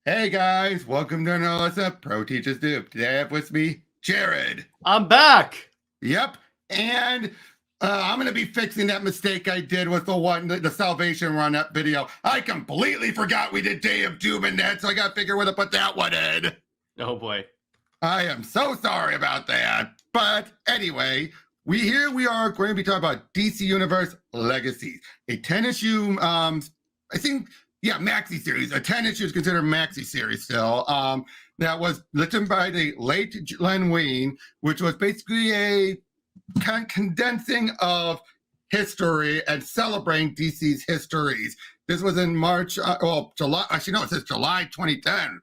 Hey guys, welcome to another Pro Teachers Dupe. Today I have with me Jared. I'm back. Yep, and I'm going to be fixing that mistake I did with the Salvation Run up video. I completely forgot we did Day of Doom and that, so I got to figure where to put that one in. Oh boy. I am so sorry about that. But anyway, we are going to be talking about DC Universe Legacies, a 10-issue, maxi series. A 10 issue is considered a maxi series still. That was written by the late Len Wein, which was basically a condensing of history and celebrating DC's histories. This was in July. Actually, no, it says July 2010.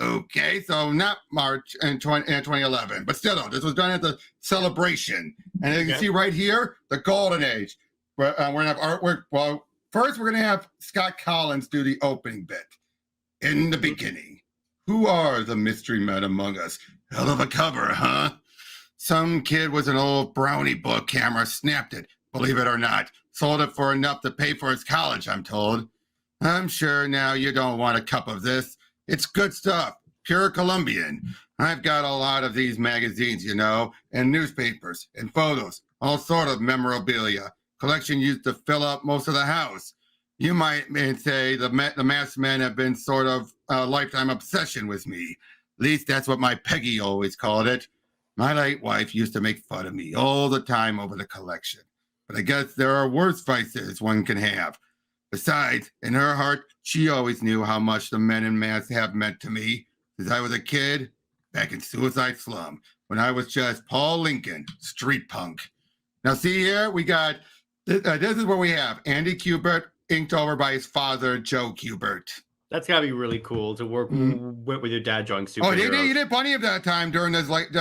Okay, so not March in 2011, but still, this was done as a celebration. And you can see right here, the Golden Age. We're gonna have artwork. Well, first we're gonna have Scott Collins do the opening bit. In the beginning, who are the mystery men among us? Hell of a cover, huh? Some kid with an old Brownie book camera snapped it, believe it or not. Sold it for enough to pay for his college, I'm told. I'm sure now you don't want a cup of this. It's good stuff, pure Colombian. I've got a lot of these magazines, and newspapers and photos, all sort of memorabilia. Collection used to fill up most of the house. You might say the masked men have been sort of a lifetime obsession with me. At least that's what my Peggy always called it. My late wife used to make fun of me all the time over the collection. But I guess there are worse vices one can have. Besides, in her heart, she always knew how much the men in masks have meant to me. Since I was a kid, back in Suicide Slum, when I was just Paul Lincoln, street punk. Now see here, we got, this is where we have Andy Kubert, inked over by his father, Joe Kubert. That's gotta be really cool to work with your dad drawing superheroes. Oh, he did plenty of that time during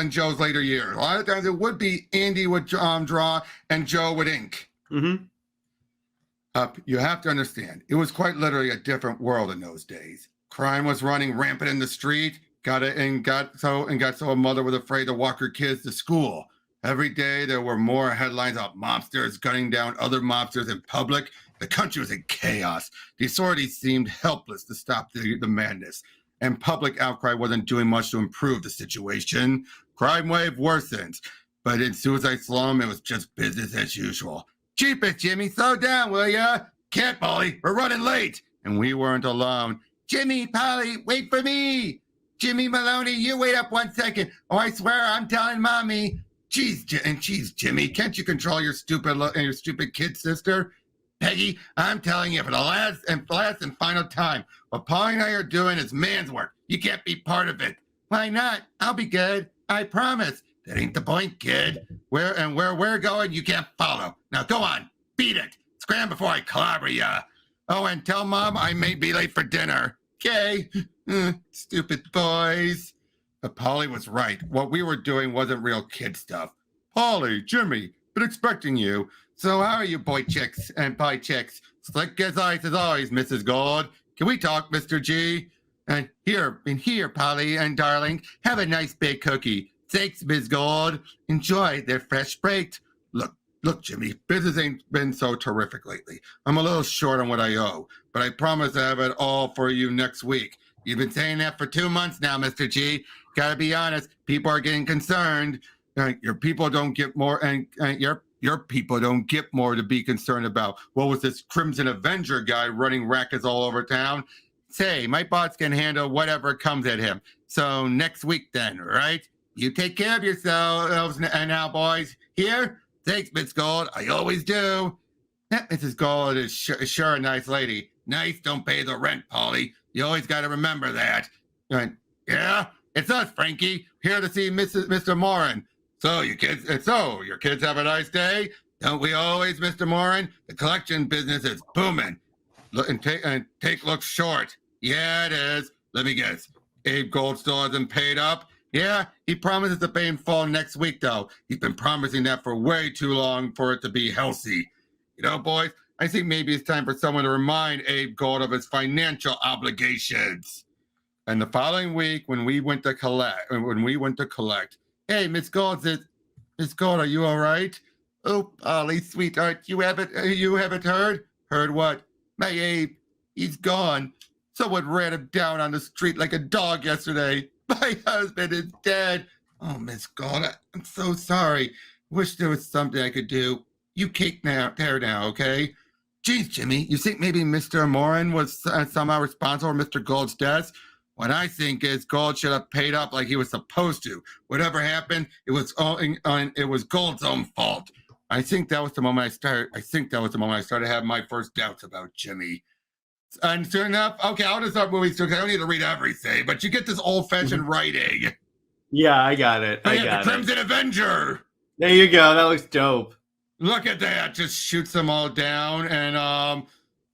Joe's later years. A lot of times it would be Andy would draw and Joe would ink. Mm-hmm. You have to understand, it was quite literally a different world in those days. Crime was running rampant in the street. Got so a mother was afraid to walk her kids to school. Every day there were more headlines about mobsters gunning down other mobsters in public. The country was in chaos. The authorities seemed helpless to stop the madness, and public outcry wasn't doing much to improve the situation. Crime wave worsened, but in Suicide Slum, it was just business as usual. Jeepers, Jimmy, slow down, will ya? Can't, Polly, we're running late. And we weren't alone. Jimmy, Polly, wait for me. Jimmy Maloney, you wait up 1 second, or I swear I'm telling Mommy. Jeez, Jimmy, can't you control your stupid kid sister? Peggy, I'm telling you for the last and final time, what Polly and I are doing is man's work. You can't be part of it. Why not? I'll be good. I promise. That ain't the point, kid. Where we're going, you can't follow. Now go on, beat it. Scram before I clobber ya. Oh, and tell Mom I may be late for dinner. Okay? Stupid boys. But Polly was right. What we were doing wasn't real kid stuff. Polly, Jimmy, been expecting you. So how are you, boy chicks and pie chicks? Slick as ice as always, Mrs. Gold. Can we talk, Mr. G? And here, Polly and darling, have a nice big cookie. Thanks, Ms. Gold. Enjoy. They're fresh baked. Look, Jimmy, business ain't been so terrific lately. I'm a little short on what I owe, but I promise to have it all for you next week. You've been saying that for 2 months now, Mr. G. Gotta be honest, people are getting concerned. Your people don't get more, and your people don't get more to be concerned about. What was this Crimson Avenger guy running rackets all over town? Say, my boss can handle whatever comes at him. So next week then, right? You take care of yourselves now, boys. Here? Thanks, Miss Gold. I always do. Mrs. Gold is sure a nice lady. Nice, don't pay the rent, Polly. You always got to remember that. Yeah, it's us, Frankie. Here to see Mr. Morin. So your kids have a nice day? Don't we always, Mr. Morin? The collection business is booming. Take looks short. Yeah, it is. Let me guess. Abe Gold still hasn't paid up? Yeah, he promises to pay in full next week, though. He's been promising that for way too long for it to be healthy. Boys, I think maybe it's time for someone to remind Abe Gold of his financial obligations. And the following week, when we went to collect, hey, Miss Gold, are you all right? Oh, Ollie, sweetheart, you haven't heard? Heard what? My Abe, he's gone. Someone ran him down on the street like a dog yesterday. My husband is dead. Oh, Miss Gold, I'm so sorry. Wish there was something I could do. You cake now, there now, okay? Geez, Jimmy, you think maybe Mr. Morin was somehow responsible for Mr. Gold's death? What I think is Gold should have paid up like he was supposed to. Whatever happened, it was Gold's own fault. I think that was the moment I started. I think that was the moment I started having my first doubts about Jimmy. And soon enough, okay, I'll just start moving soon. I don't need to read everything, but you get this old-fashioned writing. Yeah, I got it. I got the Crimson Avenger. There you go. That looks dope. Look at that! Just shoots them all down, and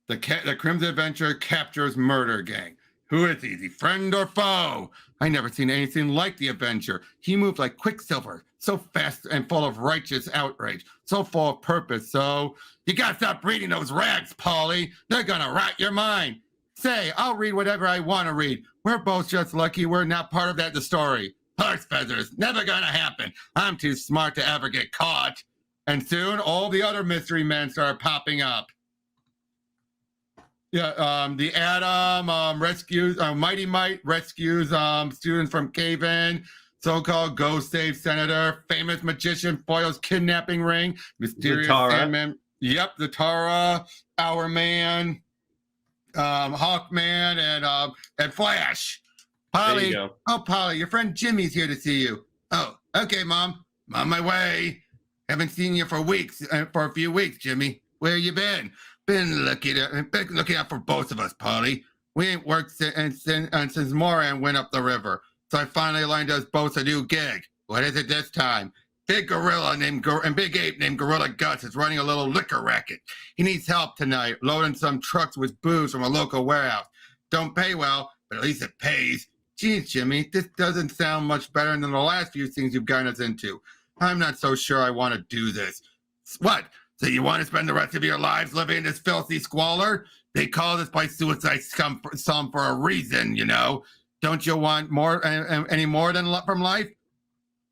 the Crimson Avenger captures Murder Gang. Who is he? Is he friend or foe? I never seen anything like the Avenger. He moved like Quicksilver, so fast and full of righteous outrage, so full of purpose. So you gotta stop reading those rags, Polly. They're gonna rot your mind. Say, I'll read whatever I want to read. We're both just lucky we're not part of that story. Horse feathers, never gonna happen. I'm too smart to ever get caught. And soon, all the other mystery men started popping up. Yeah, the Atom rescues, Mighty Might rescues students from cave-in. So-called ghost saves senator. Famous magician foils kidnapping ring. Mysterious Sandman. Yep, the Tara, Our Man, Hawkman, and Flash. Polly, oh Polly, your friend Jimmy's here to see you. Oh, okay, Mom. I'm on my way. Haven't seen you for a few weeks, Jimmy. Where you been? Been looking out for both of us, Polly. We ain't worked since Moran went up the river. So I finally lined us both a new gig. What is it this time? Big ape named Gorilla Gus is running a little liquor racket. He needs help tonight, loading some trucks with booze from a local warehouse. Don't pay well, but at least it pays. Geez, Jimmy, this doesn't sound much better than the last few things you've gotten us into. I'm not so sure I want to do this. What? So you want to spend the rest of your lives living in this filthy squalor? They call this place suicide scum for a reason, you know. Don't you want more, any more than from life?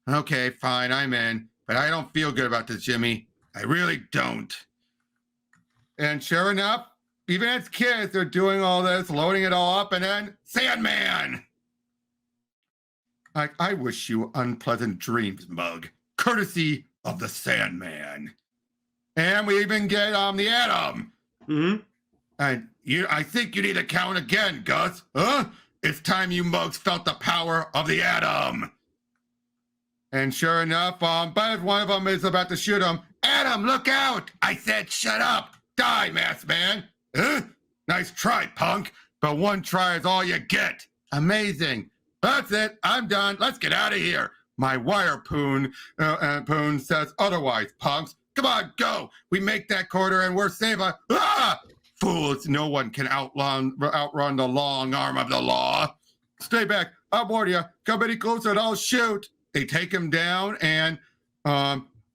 Okay, fine, I'm in. But I don't feel good about this, Jimmy. I really don't. And sure enough, even as kids, they're doing all this, loading it all up, and then Sandman! I wish you unpleasant dreams, Mug. Courtesy of the Sandman. And we even get the Atom. Mm-hmm. And I think you need to count again, Gus. Huh? It's time you mugs felt the power of the Atom. And sure enough, but one of them is about to shoot him. Atom, look out! I said shut up! Die, masked man! Huh? Nice try, punk. But one try is all you get. Amazing. That's it. I'm done. Let's get out of here. My wire poon says otherwise, punks. Come on, go. We make that quarter and we're safe. Fools, no one can outrun the long arm of the law. Stay back. I'll warn you. Come any closer and I'll shoot. They take him down and,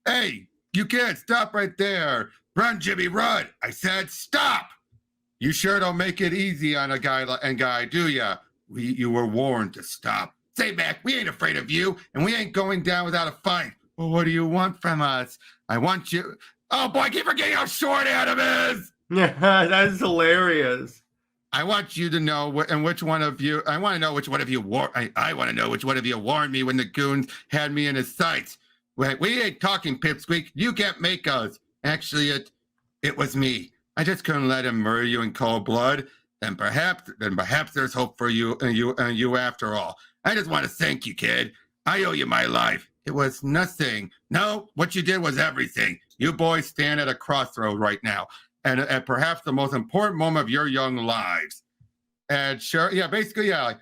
hey, you can't stop right there. Run, Jimmy, run. I said stop. You sure don't make it easy on a guy, do ya? You were warned to stop. Say, Mac, we ain't afraid of you, and we ain't going down without a fight. Well, what do you want from us? I want you... Oh, boy, I keep forgetting how short Adam is! That is hilarious. I want you to know which one of you... I want to know which one of you... I want to know which one of you warned me when the goons had me in his sights. We ain't talking, Pipsqueak. You can't make us. Actually, it was me. I just couldn't let him murder you in cold blood. Then perhaps there's hope for you after all. I just want to thank you, kid. I owe you my life. It was nothing. No, what you did was everything. You boys stand at a crossroad right now, and at perhaps the most important moment of your young lives. And sure, yeah, basically, yeah, like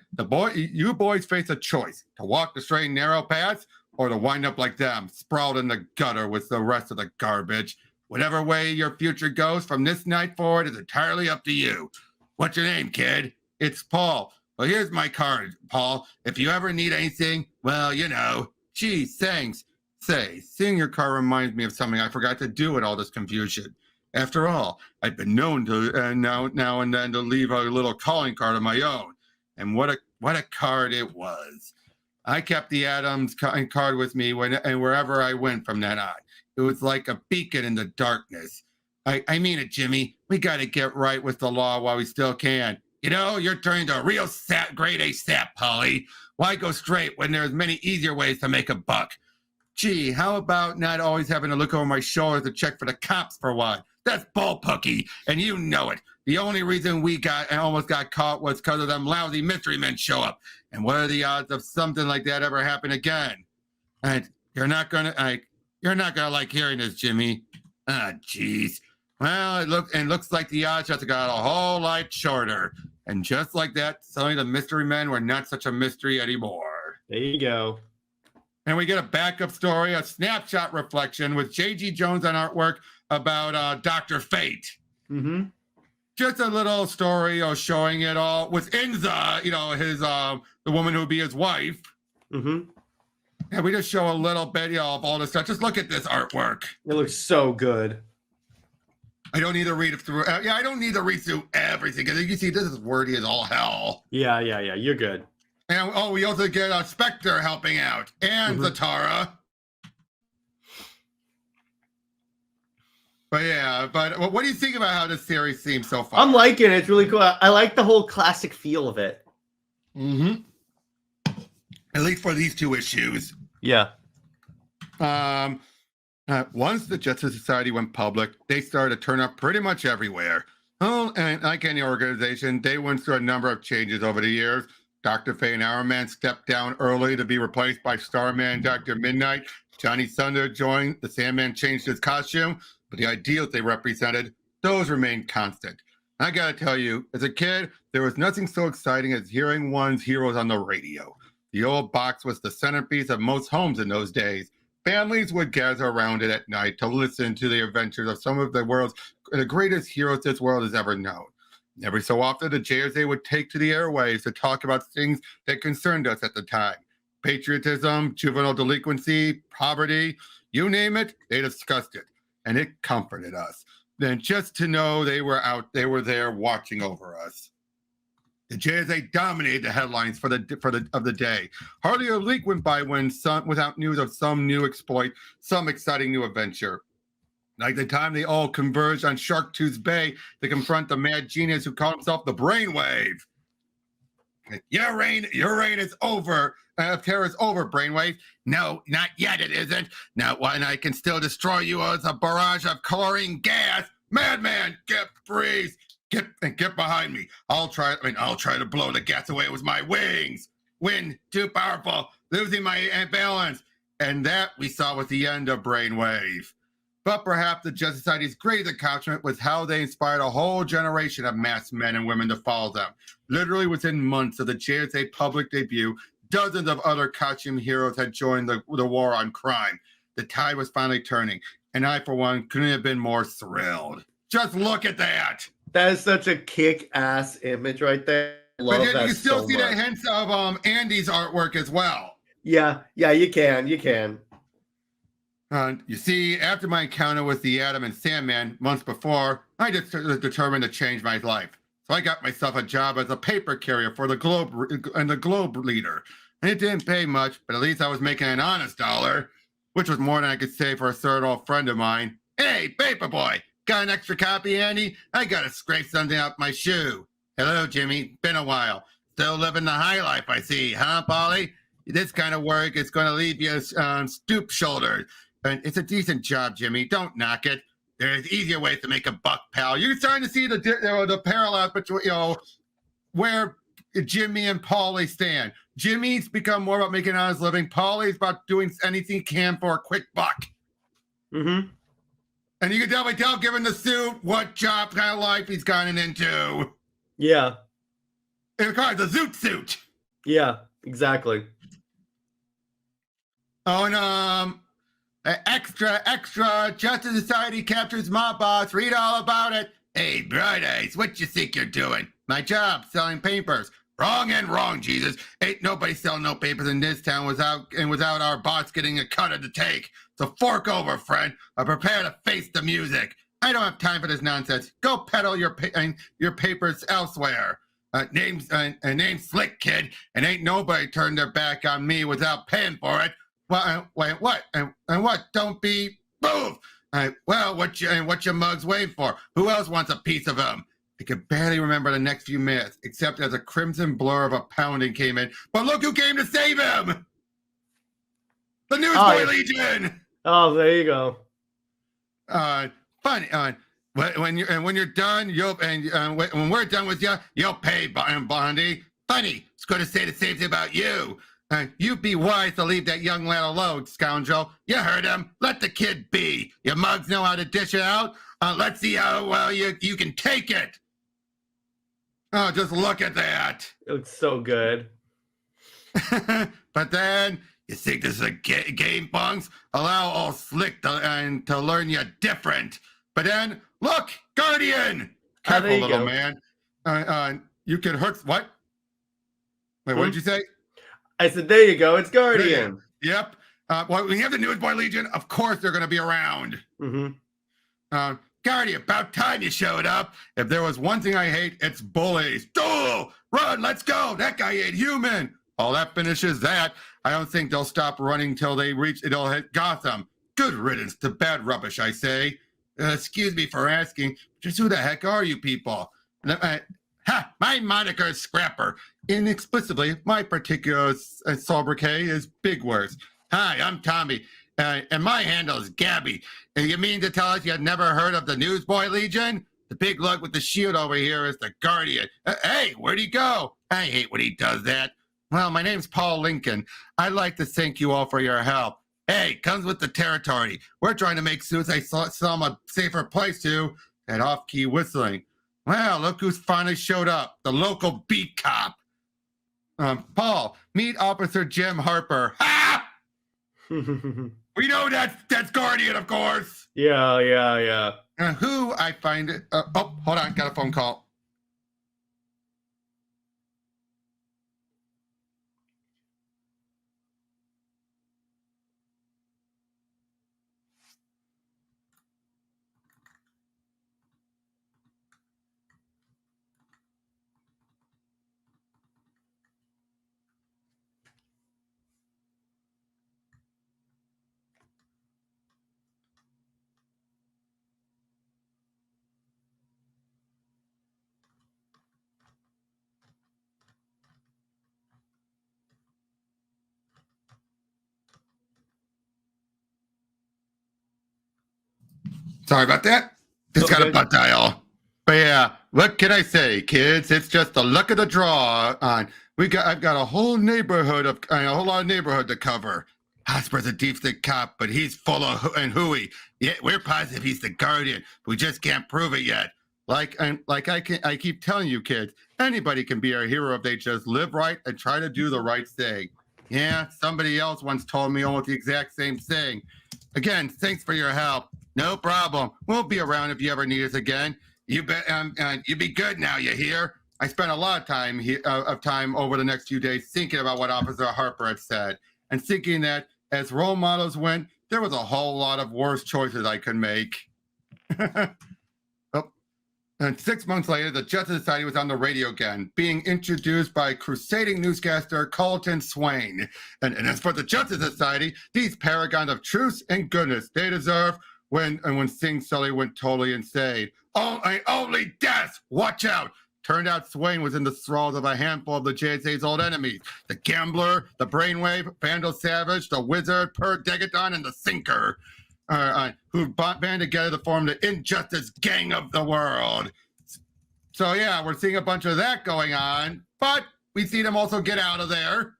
you boys face a choice: to walk the straight and narrow path, or to wind up like them, sprawled in the gutter with the rest of the garbage. Whatever way your future goes from this night forward is entirely up to you. What's your name, kid? It's Paul. Well, here's my card, Paul. If you ever need anything, well, you know. Geez, thanks. Say, seeing your card reminds me of something I forgot to do with all this confusion. After all, I've been known to now and then to leave a little calling card of my own. And what a card it was. I kept the Adams card with me wherever I went from then on. It was like a beacon in the darkness. I mean it, Jimmy. We got to get right with the law while we still can. You know, you're turning into a real grade A sap, Polly. Why go straight when there's many easier ways to make a buck? Gee, how about not always having to look over my shoulder to check for the cops for one? That's bullpooky, and you know it. The only reason we almost got caught was because of them lousy mystery men show up. And what are the odds of something like that ever happen again? And you're not gonna like hearing this, Jimmy. Ah, jeez. Well, it looks like the odds just got a whole lot shorter. And just like that, suddenly the mystery men were not such a mystery anymore. There you go. And we get a backup story, a snapshot reflection with J.G. Jones on artwork about Dr. Fate. Mm-hmm. Just a little story showing it all with Inza, his the woman who would be his wife. Mm-hmm. And we just show a little bit, of all this stuff. Just look at this artwork. It looks so good. I don't need to read it through. I don't need to read through everything because you see, this is wordy as all hell. Yeah. You're good. And we also get Spectre helping out and Zatara. But what do you think about how this series seems so far? I'm liking it. It's really cool. I like the whole classic feel of it. Mm-hmm. At least for these two issues. Yeah. Once the Justice Society went public, they started to turn up pretty much everywhere. Oh, and like any organization, they went through a number of changes over the years. Dr. Fate and Hourman stepped down early to be replaced by Starman and Dr. Midnight. Johnny Thunder joined. The Sandman changed his costume, but the ideals they represented, those remained constant. I gotta tell you, as a kid, there was nothing so exciting as hearing one's heroes on the radio. The old box was the centerpiece of most homes in those days. Families would gather around it at night to listen to the adventures of some of the greatest heroes this world has ever known. Every so often, the JSA would take to the airwaves to talk about things that concerned us at the time. Patriotism, juvenile delinquency, poverty, you name it, they discussed it. And it comforted us. Then just to know they were there watching over us. The JSA dominated the headlines of the day. Hardly a week went by without news of some new exploit, some exciting new adventure. Like the time they all converged on Shark Tooth Bay to confront the mad genius who called himself the Brainwave. Your reign is over. Terror is over, Brainwave. No, not yet. It isn't. Now, and I can still destroy you as a barrage of chlorine gas. Madman, freeze. Get behind me. I'll try to blow the gas away with my wings. Wind too powerful, losing my balance. And that we saw was the end of Brainwave. But perhaps the Justice Society's greatest accomplishment was how they inspired a whole generation of masked men and women to follow them. Literally within months of the JSA public debut, dozens of other costume heroes had joined the war on crime. The tide was finally turning, and I, for one, couldn't have been more thrilled. Just look at that. That is such a kick-ass image right there. But yet you can still see the hints of Andy's artwork as well. Yeah, you can. You see, after my encounter with the Atom and Sandman months before, I just determined to change my life. So I got myself a job as a paper carrier for the Globe Leader. And it didn't pay much, but at least I was making an honest dollar, which was more than I could save for a third old friend of mine. Hey, Paperboy, got an extra copy, Andy? I gotta scrape something out my shoe. Hello, Jimmy. Been a while. Still living the high life, I see, huh, Polly? This kind of work is going to leave you stoop shouldered. And it's a decent job, Jimmy. Don't knock it. There's easier ways to make a buck, pal. You're starting to see the parallel between, where Jimmy and Paulie stand. Jimmy's become more about making an honest living. Paulie's about doing anything he can for a quick buck. Mm-hmm. And you can definitely tell, given the suit, what job kind of life he's gotten into. Yeah. And the zoot suit. Yeah, exactly. Oh, and extra, Justice Society captures mob boss. Read all about it. Hey, Bright Eyes, what you think you're doing? My job, selling papers. Wrong, Jesus. Ain't nobody selling no papers in this town without our boss getting a cut of the take. So fork over, friend, or prepare to face the music. I don't have time for this nonsense. Go peddle your papers elsewhere. Name's Slick Kid, and ain't nobody turned their back on me without paying for it. Well, wait, what? And what? Don't be move. Well, what your mugs waiting for? Who else wants a piece of him? I could barely remember the next few minutes, except as a crimson blur of a pounding came in. But look who came to save him! The Newsboy Legion! Oh, there you go. Funny. When you're done, when we're done with you, you'll pay, Bondi. Funny. It's going to say the same thing about you. You be wise to leave that young lad alone, scoundrel. You heard him. Let the kid be. Your mugs know how to dish it out. Let's see how well you can take it. Oh, just look at that. It looks so good. But then, you think this is a game, bunks? Allow all slick to learn you different. But then, look, Guardian. Careful, little man. You can hurt. What? Wait, what did you say? I said, there you go. It's Guardian. Yep. Well, we have the Newsboy Legion. Of course, they're going to be around. Guardian, about time you showed up. If there was one thing I hate, it's bullies. Duel! Run, let's go. That guy ain't human. Well, that finishes that. I don't think they'll stop running till it'll hit Gotham. Good riddance to bad rubbish, I say. Excuse me for asking, just who the heck are you people? My moniker is Scrapper. Inexplicably, my particular sobriquet is Big Words. Hi, I'm Tommy, and my handle is Gabby. You mean to tell us you had never heard of the Newsboy Legion? The big lug with the shield over here is the Guardian. Hey, where'd he go? I hate when he does that. Well, my name's Paul Lincoln. I'd like to thank you all for your help. Hey, comes with the territory. We're trying to make Suicide Slum a safer place to that off-key whistling. Well, look who's finally showed up. The local beat cop. Paul, meet Officer Jim Harper. Ha! We know that's Guardian, of course. Yeah. Who I find it. Oh, hold on. Got a phone call. Sorry about that. Just got a butt dial. But yeah, what can I say, kids? It's just the luck of the draw. I've got a whole lot of neighborhood to cover. Hosper's a deep stick cop, but he's full of hooey. Yeah, we're positive he's the Guardian, but we just can't prove it yet. I keep telling you, kids, anybody can be a hero if they just live right and try to do the right thing. Yeah, somebody else once told me almost the exact same thing. Again, thanks for your help. No problem. We'll be around if you ever need us again. You bet. You be good now. You hear? I spent a lot of time over the next few days thinking about what Officer Harper had said, and thinking that as role models went, there was a whole lot of worse choices I could make. And 6 months later, the Justice Society was on the radio again, being introduced by crusading newscaster Carlton Swain. And as for the Justice Society, these paragons of truth and goodness they deserve when Sing Sully went totally insane. Only death! Watch out! Turned out Swain was in the thralls of a handful of the JSA's old enemies. The Gambler, the Brainwave, Vandal Savage, the Wizard, Per Degaton, and the Sinker. Who band together to form the Injustice Gang of the World. So yeah, we're seeing a bunch of that going on, but we see them also get out of there.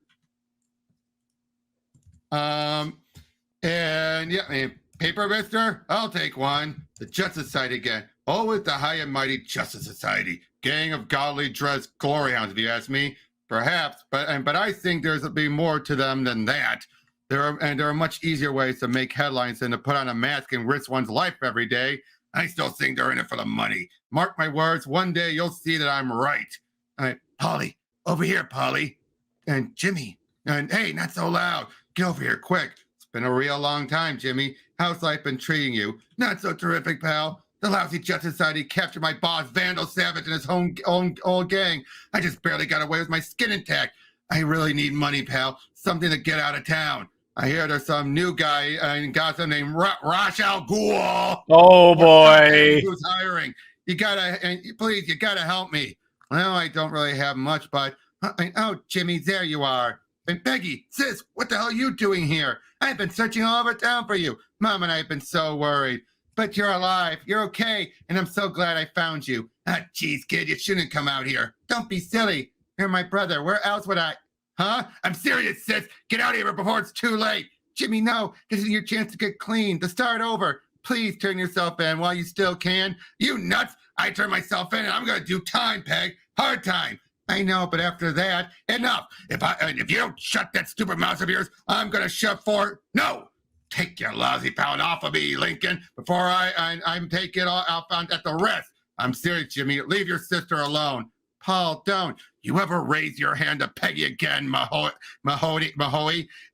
And yeah, paper mister, I'll take one. The Justice Society again. Always the high and mighty Justice Society. Gang of godly dressed glory hounds, if you ask me. Perhaps, but I think there's a be more to them than that. There are much easier ways to make headlines than to put on a mask and risk one's life every day. I still think they're in it for the money. Mark my words, one day you'll see that I'm right. Polly, over here, Polly. And Jimmy. And hey, not so loud. Get over here, quick. It's been a real long time, Jimmy. How's life been treating you? Not so terrific, pal. The lousy Justice Society captured my boss, Vandal Savage, and his own old gang. I just barely got away with my skin intact. I really need money, pal. Something to get out of town. I hear there's some new guy in Gotham named Ra's al Ghul. Oh boy, who's hiring. You gotta, and please, you gotta help me. Well, I don't really have much, but oh, Jimmy, there you are. And Peggy, sis, what the hell are you doing here? I've been searching all over town for you. Mom and I have been so worried. But you're alive. You're okay. And I'm so glad I found you. Ah, geez, kid, you shouldn't come out here. Don't be silly. You're my brother. Where else would I? Huh? I'm serious, sis. Get out of here before it's too late. Jimmy, no. This is your chance to get clean, to start over. Please turn yourself in while you still can. You nuts. I turn myself in and I'm going to do time, Peg. Hard time. I know, but after that, enough. If you don't shut that stupid mouth of yours, I'm going to shove for. No. Take your lousy pound off of me, Lincoln, before I'm taking off at the rest. I'm serious, Jimmy. Leave your sister alone. Paul, don't. You ever raise your hand to Peggy again, Mahoney,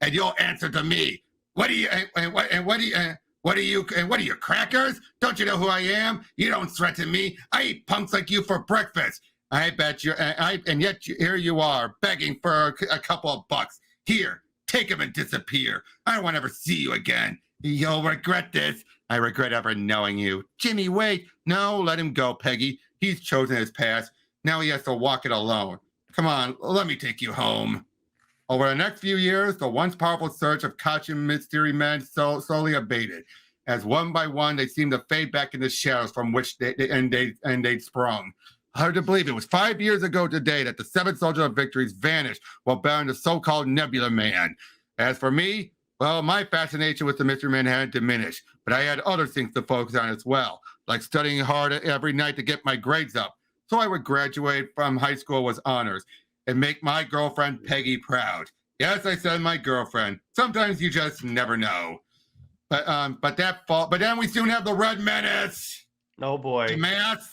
and you'll answer to me. What do you, and what are you, crackers? Don't you know who I am? You don't threaten me. I eat punks like you for breakfast. I bet you, and yet here you are, begging for a couple of bucks. Here, take him and disappear. I don't want to ever see you again. You'll regret this. I regret ever knowing you. Jimmy, wait. No, let him go, Peggy. He's chosen his path. Now he has to walk it alone. Come on, let me take you home. Over the next few years, the once powerful search of Kachi mystery men slowly abated. As one by one, they seemed to fade back into shadows from which they'd sprung. Hard to believe it was 5 years ago today that the seventh soldier of victories vanished while battling the so-called Nebula Man. As for me, well, my fascination with the Mystery Man hadn't diminished, but I had other things to focus on as well, like studying hard every night to get my grades up, so I would graduate from high school with honors and make my girlfriend Peggy proud. Yes, I said my girlfriend. Sometimes you just never know. But then we soon have the Red Menace. Oh boy. The mask.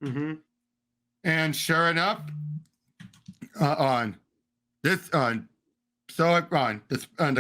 Mm-hmm. And sure enough, the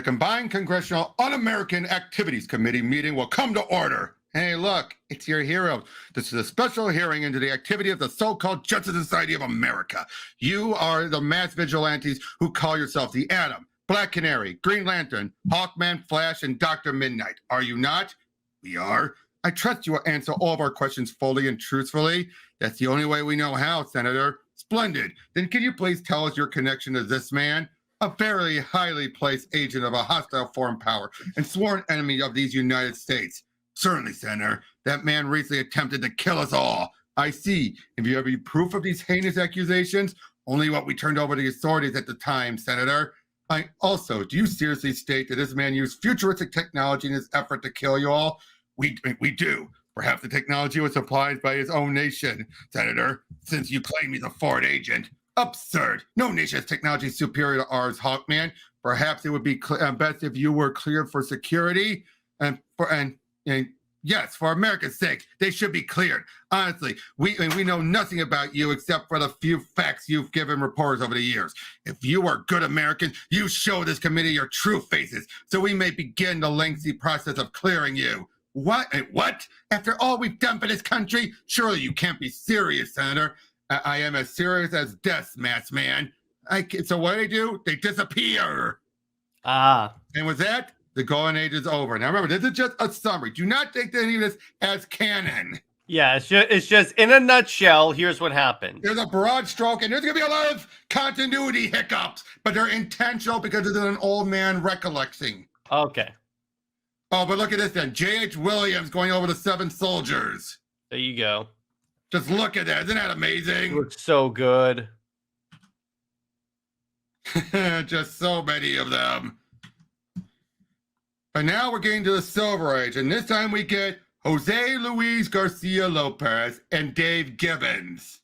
Combined Congressional Un-American Activities Committee meeting will come to order. Hey, look, it's your hero. This is a special hearing into the activity of the so-called Justice Society of America. You are the mass vigilantes who call yourself the Atom, Black Canary, Green Lantern, Hawkman, Flash, and Dr. Midnight. Are you not? We are. I trust you will answer all of our questions fully and truthfully. That's the only way we know how, Senator. Splendid. Then can you please tell us your connection to this man? A very highly placed agent of a hostile foreign power and sworn enemy of these United States. Certainly, Senator. That man recently attempted to kill us all. I see. Have you any proof of these heinous accusations? Only what we turned over to the authorities at the time, Senator. Do you seriously state that this man used futuristic technology in his effort to kill you all? We do. Perhaps the technology was supplied by his own nation, Senator, since you claim he's a foreign agent. Absurd. No nation's technology is superior to ours, Hawkman. Perhaps it would be best if you were cleared for security. Yes, for America's sake, they should be cleared. Honestly, we know nothing about you except for the few facts you've given reporters over the years. If you are good Americans, you show this committee your true faces so we may begin the lengthy process of clearing you. What? After all we've done for this country? Surely you can't be serious, Senator. I am as serious as death, masked man. So what do? They disappear. Ah. And with that, the golden age is over. Now remember, this is just a summary. Do not take any of this as canon. Yeah, it's just in a nutshell, here's what happened. There's a broad stroke, and there's going to be a lot of continuity hiccups, but they're intentional because it's an old man recollecting. Okay. Oh, but look at this then. J.H. Williams going over the Seven Soldiers. There you go. Just look at that. Isn't that amazing? It looks so good. Just so many of them. But now we're getting to the Silver Age, and this time we get Jose Luis Garcia Lopez and Dave Gibbons.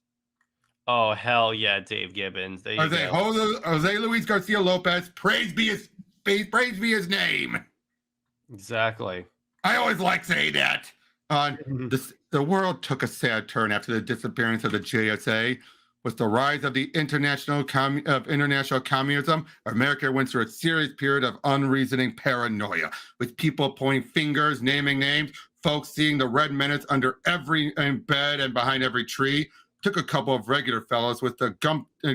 Oh, hell yeah, Dave Gibbons. There you go. Jose Luis Garcia Lopez, praise be his name. Exactly. I always like saying that. The world took a sad turn after the disappearance of the JSA. With the rise of the international communism, America went through a serious period of unreasoning paranoia, with people pointing fingers, naming names, folks seeing the red menace under every bed and behind every tree. Took a couple of regular fellows with the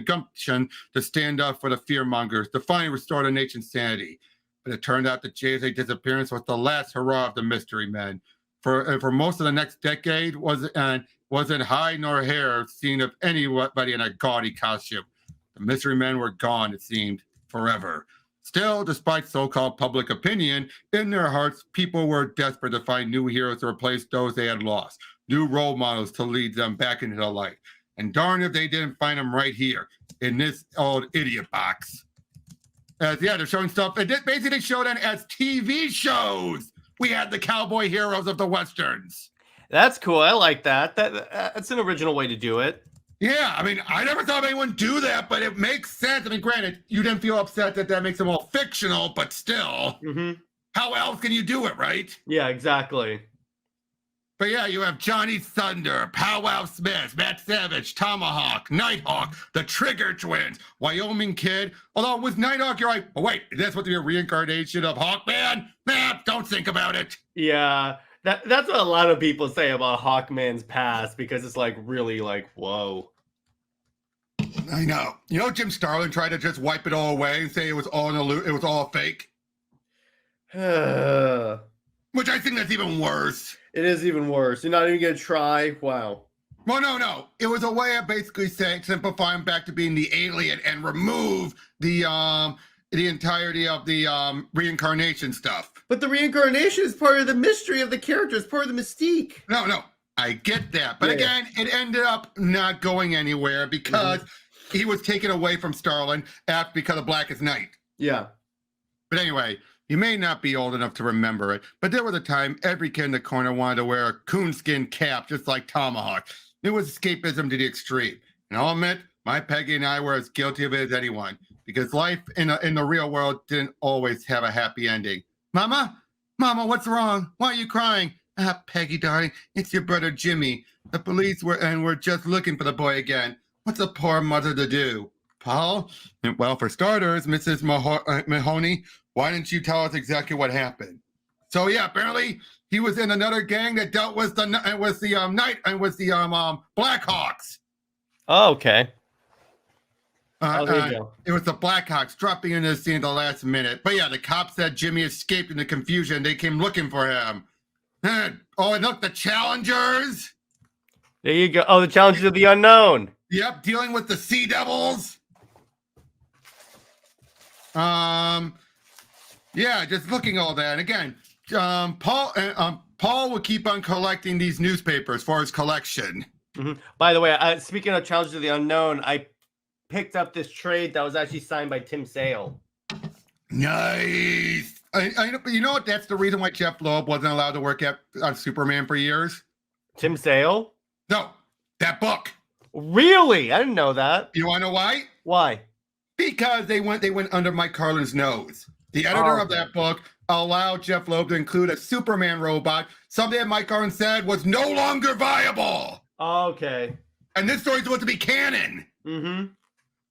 gumption to stand up for the fearmongers to finally restore the nation's sanity. But it turned out the JSA disappearance was the last hurrah of the mystery men. for most of the next decade wasn't hide nor hair seen of anybody in a gaudy costume. The mystery men were gone, it seemed, forever. Still, despite so-called public opinion, in their hearts, people were desperate to find new heroes to replace those they had lost, new role models to lead them back into the light. And darn if they didn't find them right here in this old idiot box. Yeah, they're showing stuff. And basically, they showed it as TV shows. We had the cowboy heroes of the Westerns. That's cool. I like that. That's an original way to do it. Yeah, I mean, I never thought anyone do that, but it makes sense. I mean, granted, you didn't feel upset that makes them all fictional, but still, how else can you do it, right? Yeah, exactly. But yeah, you have Johnny Thunder, Powwow Smith, Matt Savage, Tomahawk, Nighthawk, the Trigger Twins, Wyoming Kid. Although with Nighthawk, you're like, oh wait, that's what the reincarnation of Hawkman? Nah, don't think about it. Yeah, that's what a lot of people say about Hawkman's past, because it's like really like, whoa. I know. You know, Jim Starlin tried to just wipe it all away and say it was all it was all fake. Which I think that's even worse. It is even worse. You're not even gonna try. Wow. Well, no. It was a way of basically saying, simplifying back to being the alien and remove the entirety of the reincarnation stuff. But the reincarnation is part of the mystery of the character. It's part of the mystique. No, I get that. But again, it ended up not going anywhere because he was taken away from Starlin because of Blackest Night. Yeah. But anyway, you may not be old enough to remember it, but there was a time every kid in the corner wanted to wear a coonskin cap, just like Tomahawk. It was escapism to the extreme. And I'll admit, my Peggy and I were as guilty of it as anyone, because life in the real world didn't always have a happy ending. Mama, what's wrong? Why are you crying? Ah, Peggy, darling, it's your brother Jimmy. The police were just looking for the boy again. What's a poor mother to do? Paul? Well, for starters, Mrs. Mahoney, why didn't you tell us exactly what happened? So yeah, apparently he was in another gang that dealt with the Blackhawks. Oh, okay. It was the Blackhawks dropping into the scene at the last minute. But yeah, the cops said Jimmy escaped in the confusion. They came looking for him. Oh, and look, the Challengers. There you go. Oh, the Challengers of the Unknown. Yep, dealing with the Sea Devils. Yeah, just looking at all that. And again, Paul will keep on collecting these newspapers for his collection. By the way, speaking of Challengers of the Unknown, I picked up this trade that was actually signed by Tim Sale. Nice. You know what? That's the reason why Jeff Loeb wasn't allowed to work on Superman for years. Tim Sale? No, that book. Really? I didn't know that. You want to know why? Why? Because they went under Mike Carlin's nose. The editor of that book allowed Jeff Loeb to include a Superman robot, something that Mike Carlin said was no longer viable. Okay. And this story's supposed to be canon.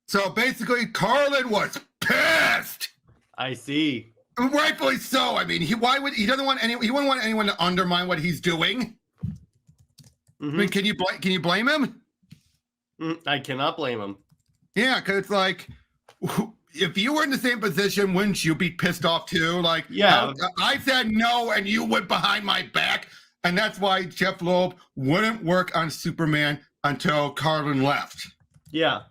So basically, Carlin was pissed. I see. Rightfully so. I mean, he wouldn't want anyone to undermine what he's doing. I mean, can you blame him? I cannot blame him. Yeah, because it's like, if you were in the same position, wouldn't you be pissed off too? Like, yeah, I said no, and you went behind my back, and that's why Jeff Loeb wouldn't work on Superman until Carlin left. Yeah.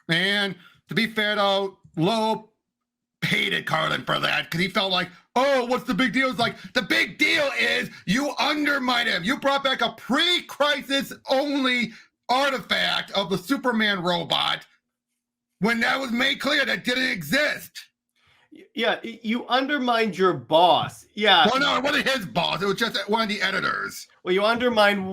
And to be fair, though, Loeb hated Carlin for that because he felt like, oh, what's the big deal? It's like, the big deal is you undermined him. You brought back a pre-crisis only artifact of the Superman robot when that was made clear that didn't exist. Yeah, you undermined your boss. Yeah. Well, no, it wasn't his boss. It was just one of the editors. Well, you undermined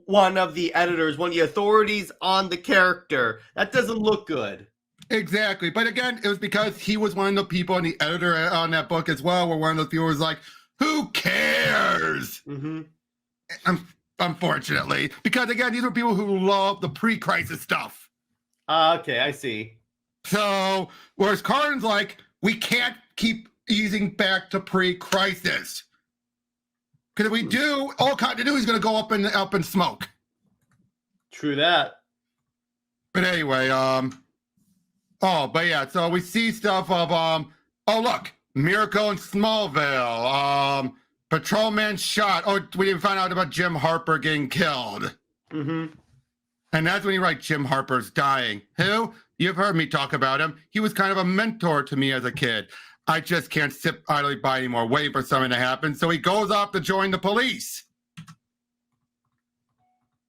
one of the editors, one of the authorities on the character. That doesn't look good. Exactly. But again, it was because he was one of the people, and the editor on that book as well, were one of those people who was like, who cares? Unfortunately. Because again, these were people who love the pre-crisis stuff. Okay, I see. So, whereas Carlin's like, we can't keep easing back to pre-crisis. Because if we do, all continuity is going to go up in smoke. True that. But anyway, but yeah, so we see stuff of, oh, look, Miracle in Smallville, Patrolman shot. Oh, we didn't find out about Jim Harper getting killed. Mm-hmm. And that's when you write Jim Harper's dying. Who? You've heard me talk about him. He was kind of a mentor to me as a kid. I just can't sit idly by anymore, waiting for something to happen. So he goes off to join the police.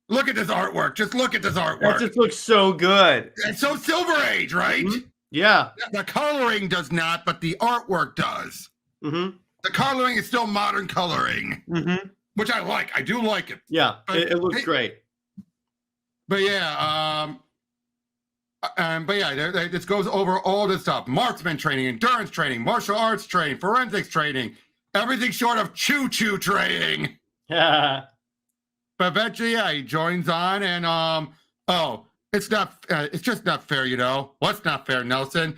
Look at this artwork. Just look at this artwork. That just looks so good. It's so Silver Age, right? Mm-hmm. Yeah. The coloring does not, but the artwork does. Mm-hmm. The coloring is still modern coloring, Mm-hmm. which I like. I do like it. Yeah, it looks great. But yeah, this goes over all this stuff: marksman training, endurance training, martial arts training, forensics training, everything short of choo-choo training. Yeah. But eventually, yeah, he joins on, and it's just not fair, you know. What's not fair, Nelson?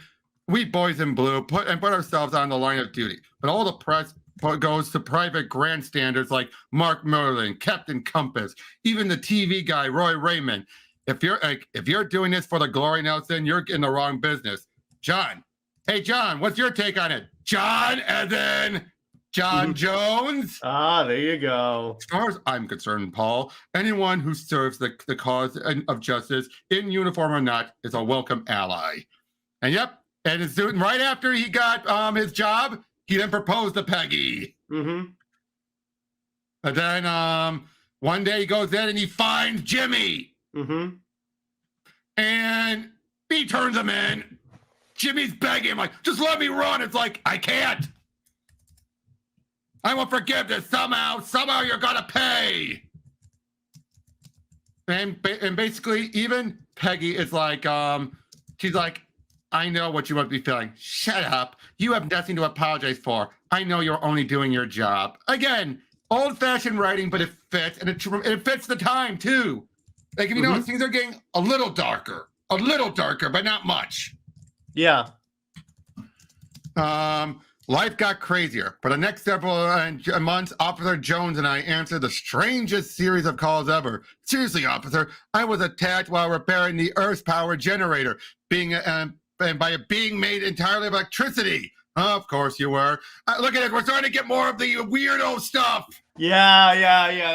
We boys in blue put ourselves on the line of duty, but all the press goes to private grandstanders like Mark Merlin, Captain Compass, even the TV guy Roy Raymond. If you're doing this for the glory, Nelson, you're in the wrong business. John, hey John, what's your take on it? John, as in John Jones. There you go. As far as I'm concerned, Paul, anyone who serves the cause of justice, in uniform or not, is a welcome ally. And yep, and as soon right after he got his job, he then proposed to Peggy. Mm-hmm. And then one day he goes in and he finds Jimmy. Mm-hmm. And he turns him in. Jimmy's begging him, like, just let me run. It's like, I can't. I want forgiveness somehow. Somehow you're gonna pay. And basically, even Peggy is like, she's like, I know what you must be feeling. Shut up. You have nothing to apologize for. I know you're only doing your job. Again, old-fashioned writing, but it fits, and it fits the time too. Like, if you know, things are getting a little darker, but not much. Yeah. Life got crazier. For the next several months, Officer Jones and I answered the strangest series of calls ever. Seriously, officer, I was attacked while repairing the Earth's power generator, by it being made entirely of electricity. Of course you were. Look at it. We're starting to get more of the weirdo stuff. Yeah.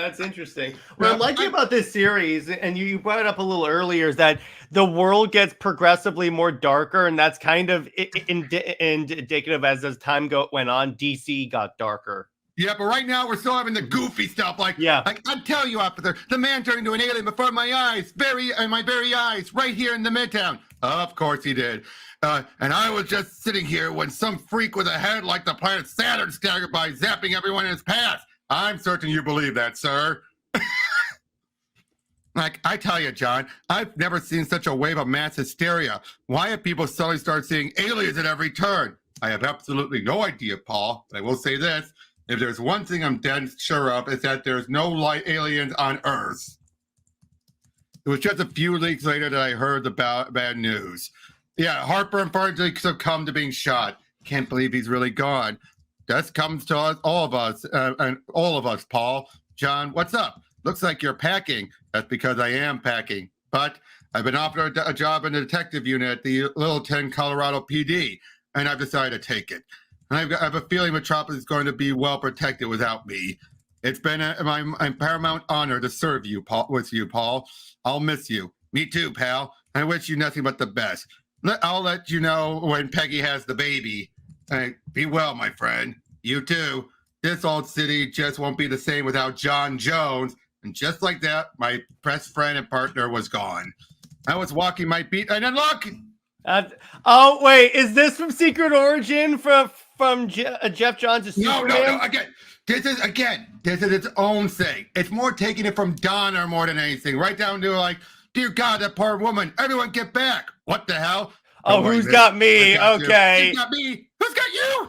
That's interesting. What I'm liking about this series, and you brought it up a little earlier, is that the world gets progressively more darker, and that's kind of indicative as time went on. DC got darker. Yeah, but right now we're still having the goofy stuff. Like I tell you, officer, the man turned into an alien before my eyes, my very eyes, right here in the Midtown. Of course he did. And I was just sitting here when some freak with a head like the planet Saturn staggered by, zapping everyone in his path. I'm certain you believe that, sir. Like, I tell you, John, I've never seen such a wave of mass hysteria. Why have people suddenly start seeing aliens at every turn? I have absolutely no idea, Paul, but I will say this. If there's one thing I'm dead sure of, it's that there's no light aliens on Earth. It was just a few weeks later that I heard the bad news. Yeah, Harper unfortunately succumbed to being shot. Can't believe he's really gone. That comes to us, all of us, Paul. John, what's up? Looks like you're packing. That's because I am packing. But I've been offered a job in the detective unit at the Littleton, Colorado PD, and I've decided to take it. And I have a feeling Metropolis is going to be well protected without me. It's been my paramount honor to serve you, Paul. I'll miss you. Me too, pal. I wish you nothing but the best. I'll let you know when Peggy has the baby. Be well, my friend. You too. This old city just won't be the same without John Jones. And just like that, my best friend and partner was gone. I was walking my beat, and then look! Wait, is this from Secret Origin from Jeff Johns' Superman? No. This is its own thing. It's more taking it from Donna more than anything. Right down to like, dear God, that poor woman. Everyone get back. What the hell? Who's got me? Okay. Who's got me? Who's got you?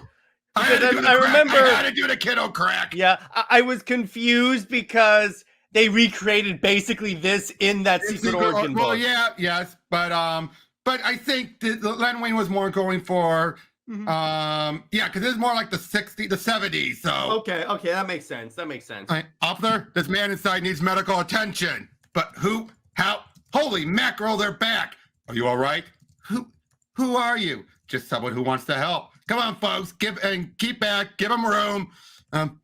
I remember. I had to do the kiddo crack. Yeah, I was confused because they recreated basically this in that Secret Origin book. Well, yes, but I think Len Wein was more going for because it's more like the 60s, the 70s. So okay, that makes sense. Officer, this man inside needs medical attention. But who? How? Holy mackerel, they're back. Are you all right? Who are you? Just someone who wants to help. Come on, folks. Keep back. Give him room.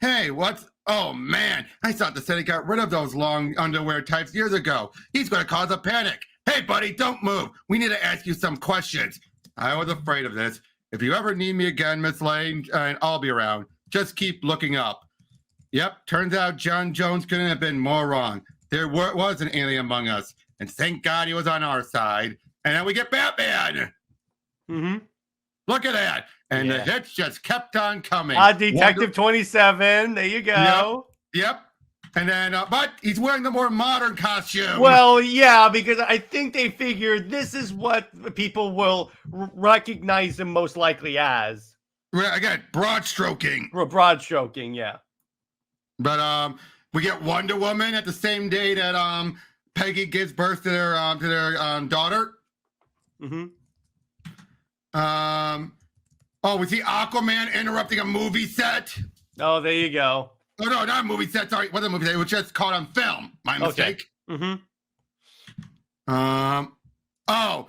Hey, what's... Oh, man, I thought the city got rid of those long underwear types years ago. He's going to cause a panic. Hey, buddy, don't move. We need to ask you some questions. I was afraid of this. If you ever need me again, Miss Lane, I'll be around. Just keep looking up. Yep, turns out John Jones couldn't have been more wrong. There was an alien among us, and thank God he was on our side. And then we get Batman. Mm-hmm. Look at that. And the hits just kept on coming. Detective 27. There you go. Yep. And then, but he's wearing the more modern costume. Well, yeah, because I think they figured this is what people will recognize him most likely as. Again, broad stroking. Broad stroking, yeah. But we get Wonder Woman at the same day that Peggy gives birth to their daughter. Mm-hmm. Oh, we see Aquaman interrupting a movie set. Oh, there you go. Oh no, not a movie set. Sorry, what a movie set? It was just caught on film. My mistake. Okay. Mm-hmm. Oh,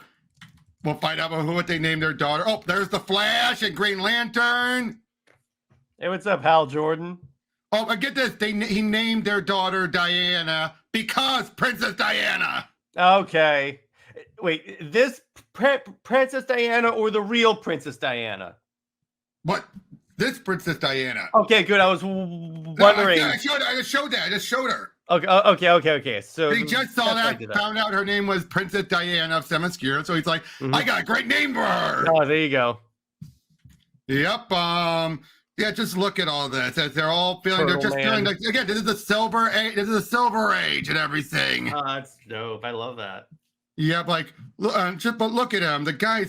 we'll find out what they named their daughter. Oh, there's the Flash and Green Lantern. Hey, what's up, Hal Jordan? Oh, I get this. He named their daughter Diana because Princess Diana. Okay. Wait, this Princess Diana or the real Princess Diana? What? This Princess Diana. Okay, good. I was wondering. No, I just showed that. I just showed her. Okay. So he just saw that, found out her name was Princess Diana of Themyscira. So he's like, I got a great name for her. Oh, there you go. Yep. Yeah, just look at all this. As they're all feeling, they're just feeling like, again, this is the silver age. This is the silver age and everything. That's dope. I love that. Yeah, like, but look at him. The guy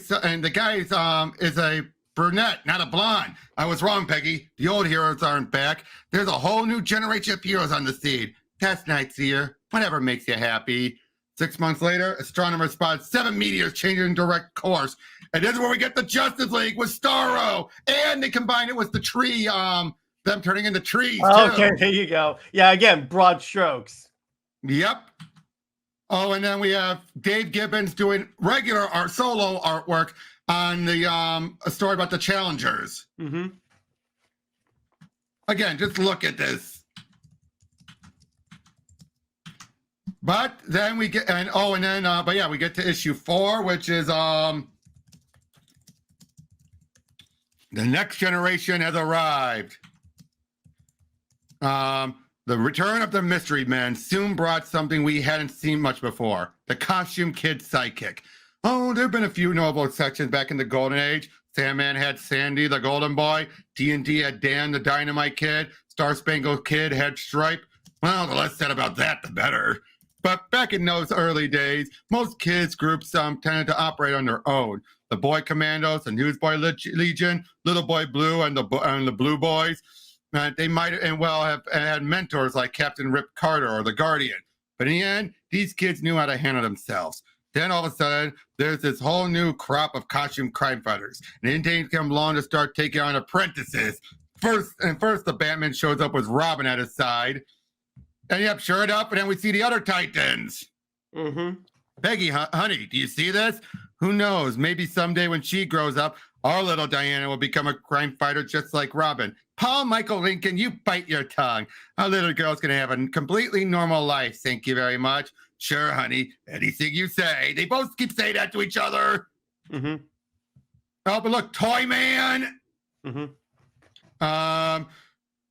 is a brunette, not a blonde. I was wrong, Peggy. The old heroes aren't back. There's a whole new generation of heroes on the scene. That's nice to hear. Whatever makes you happy. 6 months later, astronomers spotted 7 meteors changing direct course. And this is where we get the Justice League with Starro. And they combine it with the tree, them turning into trees, Okay, too. there you go. Yeah, again, broad strokes. Yep. Oh, and then we have Dave Gibbons doing regular art, solo artwork on the a story about the Challengers. Mm-hmm. Again, just look at this. But then we get we get to issue 4, which is the next generation has arrived. The return of the mystery men soon brought something we hadn't seen much before: the costume kid sidekick. Oh, there have been a few notable sections back in the Golden Age. Sandman had Sandy, the Golden Boy. D&D had Dan, the Dynamite Kid. Star Spangled Kid had Stripe. Well, the less said about that, the better. But back in those early days, most kids groups tended to operate on their own. The Boy Commandos, the Newsboy Legion, Little Boy Blue, and the Blue Boys. They might have had mentors like Captain Rip Carter or the Guardian. But in the end, these kids knew how to handle themselves. Then all of a sudden, there's this whole new crop of costume crime fighters. And it didn't come along to start taking on apprentices. First, the Batman shows up with Robin at his side. And yep, sure enough, and then we see the other Titans. Mm-hmm. Peggy, honey, do you see this? Who knows? Maybe someday when she grows up, our little Diana will become a crime fighter just like Robin. Paul Michael Lincoln, you bite your tongue. Our little girl's going to have a completely normal life. Thank you very much. Sure, honey. Anything you say. They both keep saying that to each other. Mm-hmm. Oh, but look, Toy Man. Mm-hmm.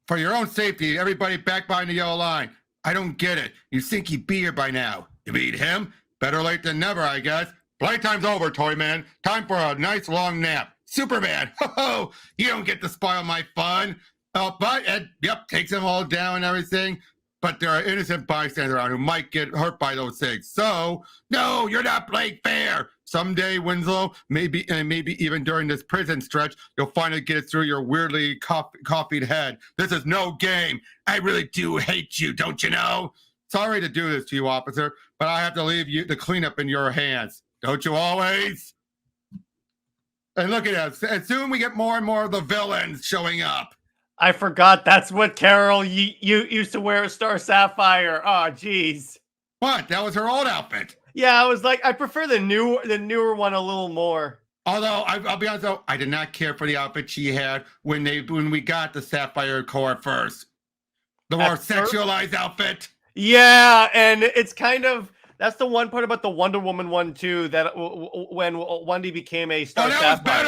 For your own safety, everybody back behind the yellow line. I don't get it. You think he'd be here by now. You mean him? Better late than never, I guess. Playtime's over, Toy Man. Time for a nice long nap. Superman, ho, you don't get to spoil my fun. Oh, but Ed, takes them all down and everything. But there are innocent bystanders around who might get hurt by those things. So, no, you're not playing fair. Someday, Winslow, maybe even during this prison stretch, you'll finally get it through your weirdly coffeeed head. This is no game. I really do hate you, don't you know? Sorry to do this to you, officer, but I have to leave the cleanup in your hands. Don't you always? And look at us. And soon we get more and more of the villains showing up. I forgot that's what Carol you used to wear, a Star Sapphire. Oh, geez. What? That was her old outfit. Yeah, I was like, I prefer the newer one a little more. Although I'll be honest, though, I did not care for the outfit she had when we got the Sapphire Core first. The more sexualized outfit. Yeah, and it's kind of that's the one part about the Wonder Woman one too. That when Wendy became a Star Sapphire.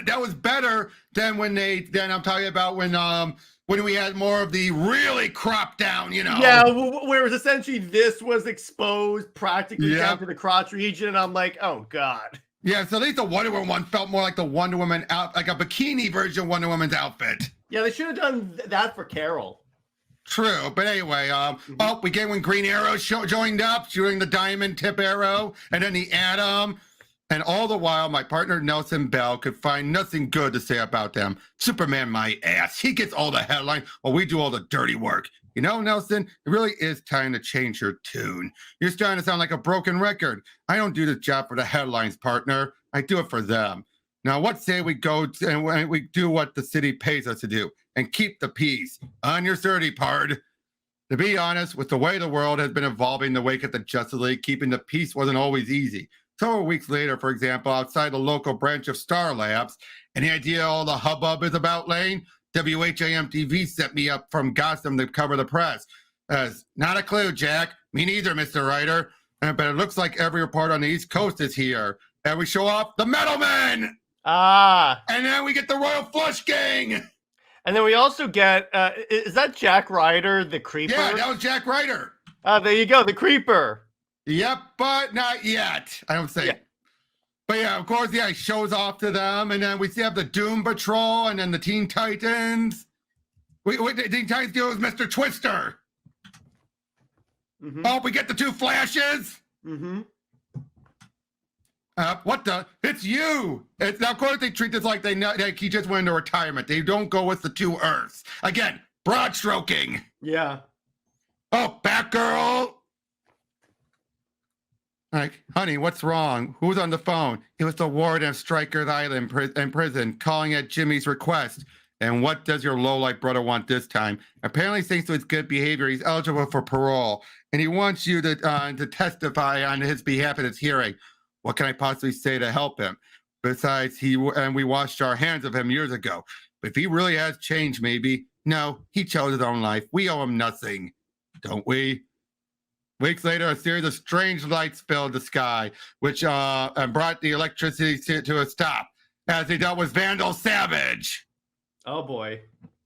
That was better than when I'm talking about when we had more of the really cropped down, you know. Yeah, whereas essentially this was exposed practically down to the crotch region, and I'm like, oh god. Yeah, so at least the Wonder Woman one felt more like the Wonder Woman like a bikini version of Wonder Woman's outfit. Yeah, they should have done that for Carol. True, but anyway, we get when Green Arrow joined up, shooting the diamond tip arrow, and then the Atom, and all the while, my partner Nelson Bell could find nothing good to say about them. Superman, my ass. He gets all the headline while we do all the dirty work. You know, Nelson, it really is time to change your tune. You're starting to sound like a broken record. I don't do the job for the headlines, partner. I do it for them. Now, what say we go and we do what the city pays us to do and keep the peace? On your 30, pard. To be honest, with the way the world has been evolving in the wake of the Justice League, keeping the peace wasn't always easy. Several weeks later, for example, outside the local branch of Star Labs, any idea all the hubbub is about, Lane? WHAM-TV set me up from Gotham to cover the press. Not a clue, Jack. Me neither, Mr. Writer. But it looks like every reporter on the East Coast is here. And we show off the Metal Men! Ah. And then we get the Royal Flush Gang! And then we also get, is that Jack Ryder, the Creeper? Yeah, that was Jack Ryder. There you go, the Creeper. Yep, but not yet. I don't say. Yeah. But yeah, of course, he shows off to them, and then we have the Doom Patrol, and then the Teen Titans. The Teen Titans deal with Mr. Twister. Oh, we get the two Flashes. What the? It's you. Now, of course, they treat this like he just went into retirement. They don't go with the two Earths. Again, broad stroking. Yeah. Oh, Batgirl. Like, honey, what's wrong? Who's on the phone? It was the warden of Stryker's Island in prison, calling at Jimmy's request. And what does your lowlife brother want this time? Apparently, thanks to his good behavior, he's eligible for parole, and he wants you to testify on his behalf at his hearing. What can I possibly say to help him? Besides, we washed our hands of him years ago. But if he really has changed, maybe. No, he chose his own life. We owe him nothing, don't we? Weeks later, a series of strange lights filled the sky, which brought the electricity to a stop as he dealt with Vandal Savage. Oh, boy.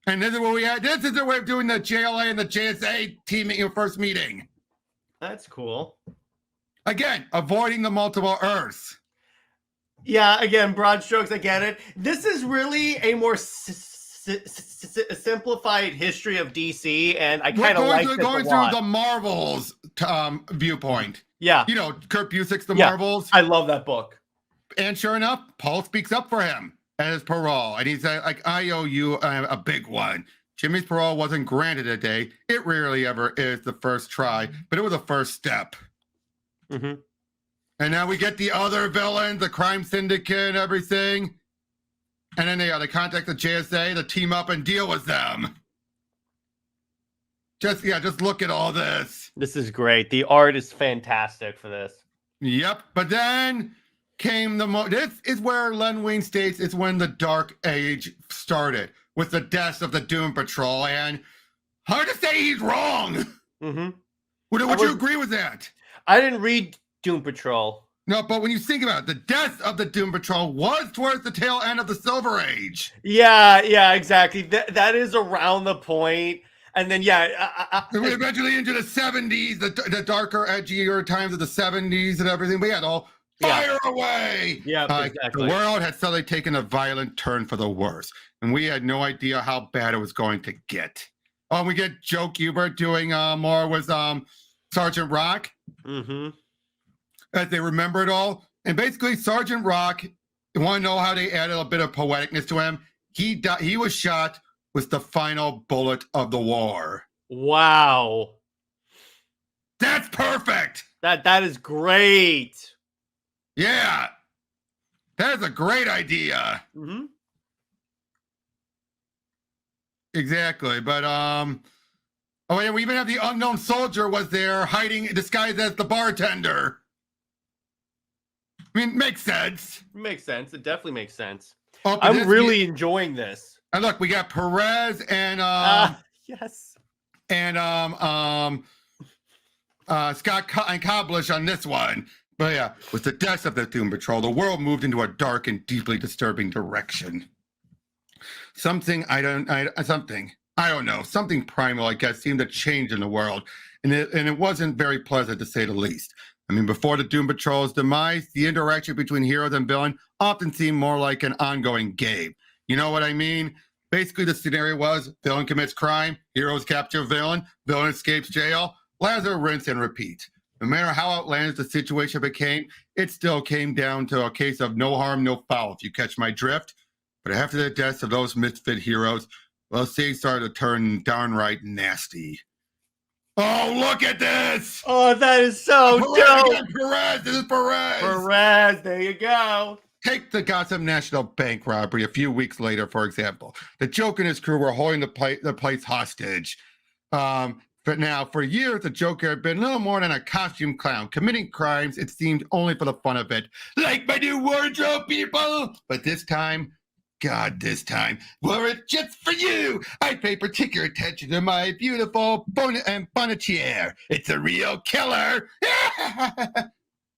And this is what we had. This is the way of doing the JLA and the JSA team first meeting. That's cool. Again, avoiding the multiple Earths. Yeah, again, broad strokes, I get it. This is really a more simplified history of DC, and I kind of like this going through the Marvels viewpoint. Yeah. You know, Kurt Busiek's The Marvels. I love that book. And sure enough, Paul speaks up for him and his parole. And he said, like, I owe you a big one. Jimmy's parole wasn't granted today. It rarely ever is the first try, but it was a first step. And now we get the other villains, the crime syndicate and everything. And then they contact the JSA to team up and deal with them. Just look at all this. This is great. The art is fantastic for this. Yep. But then came this is where Len Wein states it's when the Dark Age started with the deaths of the Doom Patrol. And hard to say he's wrong. Would you agree with that? I didn't read Doom Patrol. No, but when you think about it, the death of the Doom Patrol was towards the tail end of the Silver Age. Yeah, exactly. That is around the point. And then, eventually into the 70s, the darker, edgier times of the 70s and everything. We had all fire away. Yeah, exactly. The world had suddenly taken a violent turn for the worse, and we had no idea how bad it was going to get. Oh, we get Joe Kubert doing more with Sergeant Rock. As they remember it all. And basically, Sergeant Rock, you want to know how they added a bit of poeticness to him? He was shot with the final bullet of the war. Wow. That's perfect. That is great. Yeah. That is a great idea. Exactly. But oh yeah, we even have the unknown soldier was there hiding disguised as the bartender. I mean, makes sense. Makes sense. It definitely makes sense. Oh, but I'm really enjoying this. and look, we got Perez and Yes. and Scott and Koblish on this one. But yeah, with the deaths of the Doom Patrol, the world moved into a dark and deeply disturbing direction. Something I don't know, something primal, I guess, seemed to change in the world, and it wasn't very pleasant to say the least. I mean, before the Doom Patrol's demise, the interaction between heroes and villain often seemed more like an ongoing game. You know what I mean? Basically, the scenario was villain commits crime, heroes capture villain escapes jail, lather, rinse, and repeat. No matter how outlandish the situation became, it still came down to a case of no harm, no foul, if you catch my drift. But after the deaths of those misfit heroes, well, things started to turn downright nasty. Oh, look at this! Oh, that is so dope. Perez, this is Perez. Perez, there you go. Take the Gotham National Bank robbery a few weeks later, for example. The Joker and his crew were holding the place hostage. But now, for years, the Joker had been little more than a costume clown, committing crimes, it seemed, only for the fun of it. Like my new wardrobe, people! But this time, were it just for you, I pay particular attention to my beautiful bonetier. It's a real killer.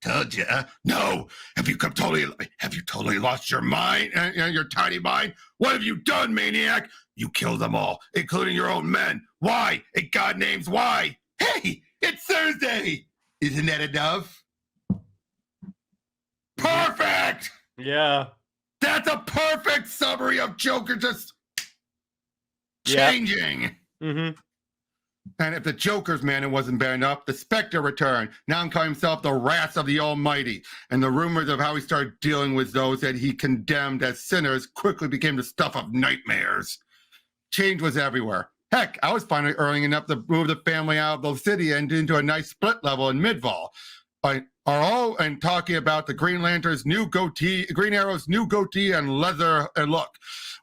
Told you. No. Have you totally lost your mind, your tiny mind? What have you done, maniac? You killed them all, including your own men. Why? In God names, why? Hey, it's Thursday. Isn't that enough? Perfect. Yeah. That's a perfect summary of Joker just changing. Mm-hmm. And if the Joker's man wasn't bad enough, the Spectre returned, now calling himself the Wrath of the Almighty. And the rumors of how he started dealing with those that he condemned as sinners quickly became the stuff of nightmares. Change was everywhere. Heck, I was finally earning enough to move the family out of the city and into a nice split level in Midval. And talking about the Green Lantern's new goatee, Green Arrow's new goatee and leather look,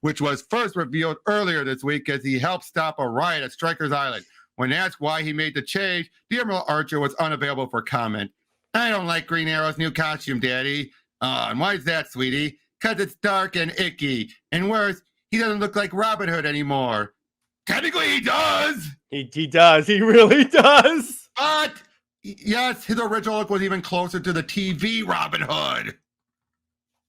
which was first revealed earlier this week as he helped stop a riot at Stryker's Island. When asked why he made the change, the Emerald Archer was unavailable for comment. I don't like Green Arrow's new costume, Daddy. And why is that, sweetie? Because it's dark and icky. And worse, he doesn't look like Robin Hood anymore. Technically, he does. He does. He really does. But yes, his original look was even closer to the TV Robin Hood.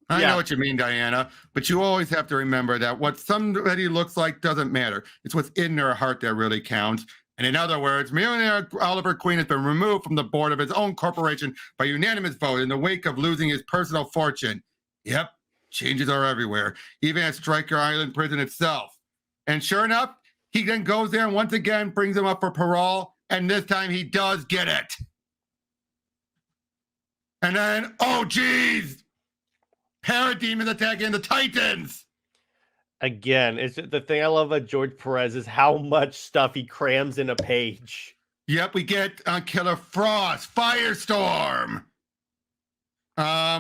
I know what you mean, Diana, but you always have to remember that what somebody looks like doesn't matter. It's what's in their heart that really counts. And in other words, millionaire Oliver Queen has been removed from the board of his own corporation by unanimous vote in the wake of losing his personal fortune. Yep, changes are everywhere, even at Stryker Island prison itself. And sure enough, he then goes there and once again brings him up for parole, and this time he does get it. And then, oh geez, Parademons attacking the Titans. Again, it's the thing I love about George Perez is how much stuff he crams in a page. Yep, we get Killer Frost, Firestorm.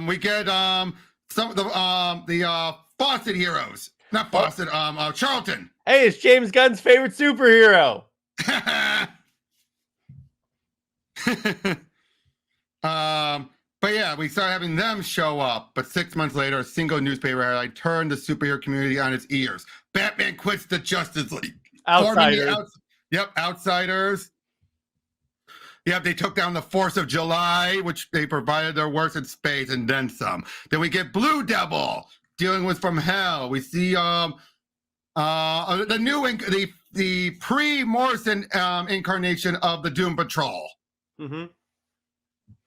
We get some of the Fawcett heroes. Not Fawcett, Charlton. Hey, it's James Gunn's favorite superhero. But yeah, we start having them show up. But 6 months later, a single newspaper headline turned the superhero community on its ears. Batman quits the Justice League. Outsiders. Outsiders. Yep, they took down the Force of July, which they provided their worst in space, and then some. Then we get Blue Devil dealing with From Hell. We see the pre-Morrison incarnation of the Doom Patrol. Mm-hmm.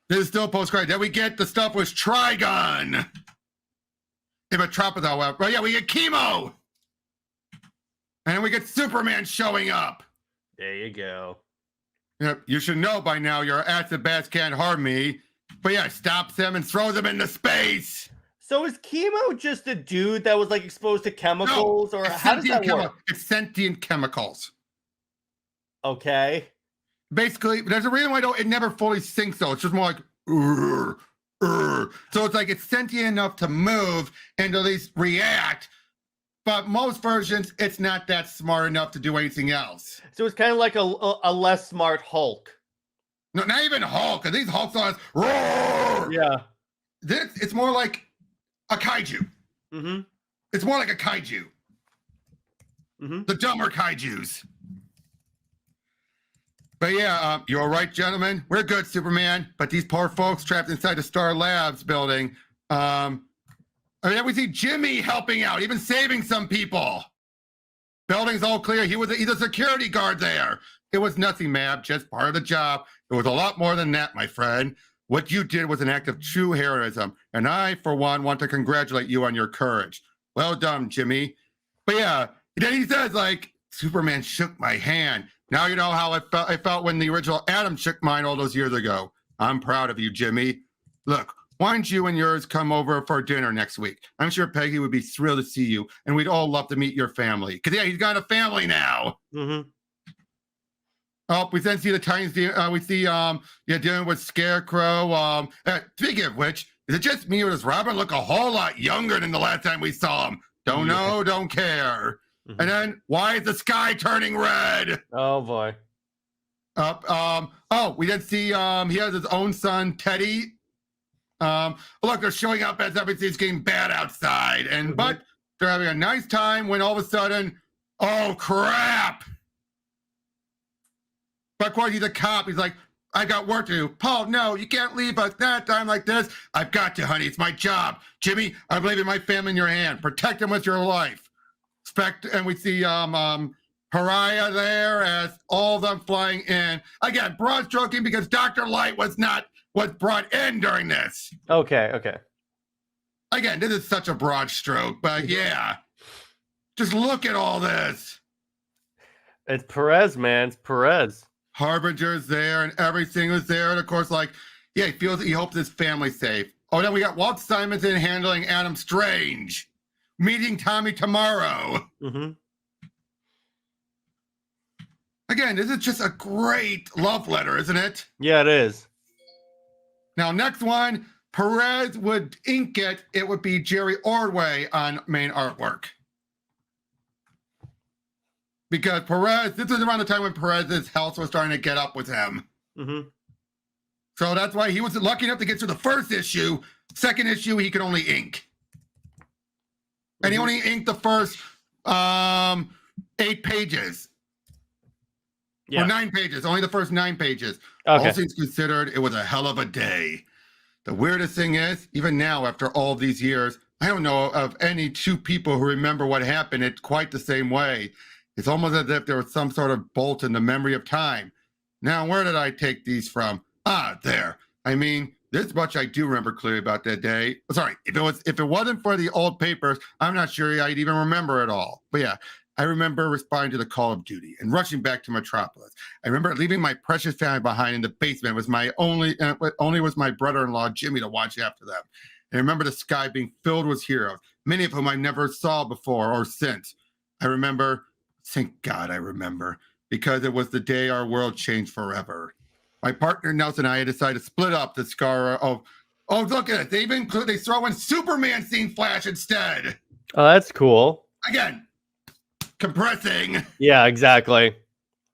This is still post-credit. Then we get the stuff with Trigon. In Metropolis, however. But yeah, we get Chemo. And then we get Superman showing up. There you go. Yep, you should know by now your acid bats can't harm me. But yeah, stops them and throws them into space. So is Chemo just a dude that was like exposed to chemicals, or how does that work? It's sentient chemicals. Okay. Basically, there's a reason why it never fully sinks though. It's just more like so it's like it's sentient enough to move and at least react. But most versions, it's not that smart enough to do anything else. So it's kind of like a less smart Hulk. No, not even Hulk. Because these Hulks are roar. Yeah. it's more like a kaiju. Mm-hmm. It's more like a kaiju. Mm-hmm. The dumber kaijus. But yeah, you're right, gentlemen. We're good, Superman. But these poor folks trapped inside the Star Labs building. I mean, we see Jimmy helping out, even saving some people. Building's all clear. He's a security guard there. It was nothing, Mab, just part of the job. It was a lot more than that, my friend. What you did was an act of true heroism, and I, for one, want to congratulate you on your courage. Well done, Jimmy. But yeah, then he says, like, Superman shook my hand. Now you know how I felt when the original Adam shook mine all those years ago. I'm proud of you, Jimmy. Look, why don't you and yours come over for dinner next week? I'm sure Peggy would be thrilled to see you, and we'd all love to meet your family. Because, yeah, he's got a family now. Mm-hmm. Oh, we then see the Titans. We see dealing with Scarecrow. Speaking of which, is it just me or does Robin look a whole lot younger than the last time we saw him? Don't know, don't care. Mm-hmm. And then why is the sky turning red? Oh boy. We then see he has his own son, Teddy. Look, they're showing up as everything's getting bad outside. And but they're having a nice time when all of a sudden, oh crap. But of course, he's a cop. He's like, I got work to do. Paul, no, you can't leave us that time like this. I've got to, honey. It's my job. Jimmy, I'm leaving my family in your hand. Protect them with your life. And we see Pariah there as all of them flying in. Again, broad stroking because Dr. Light was brought in during this. Okay. Again, this is such a broad stroke, but yeah. Just look at all this. It's Perez, man. It's Perez. Harbinger's there and everything was there. And of course, like, yeah, he hopes his family's safe. Oh, then we got Walt Simonson handling Adam Strange. Meeting Tommy tomorrow. Mm-hmm. Again, this is just a great love letter, isn't it? Yeah, it is. Now, next one, Perez would ink it. It would be Jerry Ordway on main artwork. Because Perez, this is around the time when Perez's health was starting to get up with him. Mm-hmm. So that's why he was lucky enough to get through the first issue. Second issue, he could only ink. And he only inked the first 8 pages. Yeah. Or 9 pages. Only the first 9 pages. Okay. All things considered, it was a hell of a day. The weirdest thing is, even now, after all these years, I don't know of any 2 people who remember what happened in quite the same way. It's almost as if there was some sort of bolt in the memory of time. Now, where did I take these from? Ah, there. I mean, this much I do remember clearly about that day. Sorry, if it wasn't for the old papers, I'm not sure I'd even remember it all. But yeah, I remember responding to the call of duty and rushing back to Metropolis. I remember leaving my precious family behind in the basement with my only was my brother-in-law Jimmy to watch after them. And I remember the sky being filled with heroes, many of whom I never saw before or since. I remember, thank God I remember, because it was the day our world changed forever. My partner Nelson and I decided to split up the scar of. Oh, look at it! They throw in Superman scene flash instead. Oh, that's cool. Again, compressing. Yeah, exactly.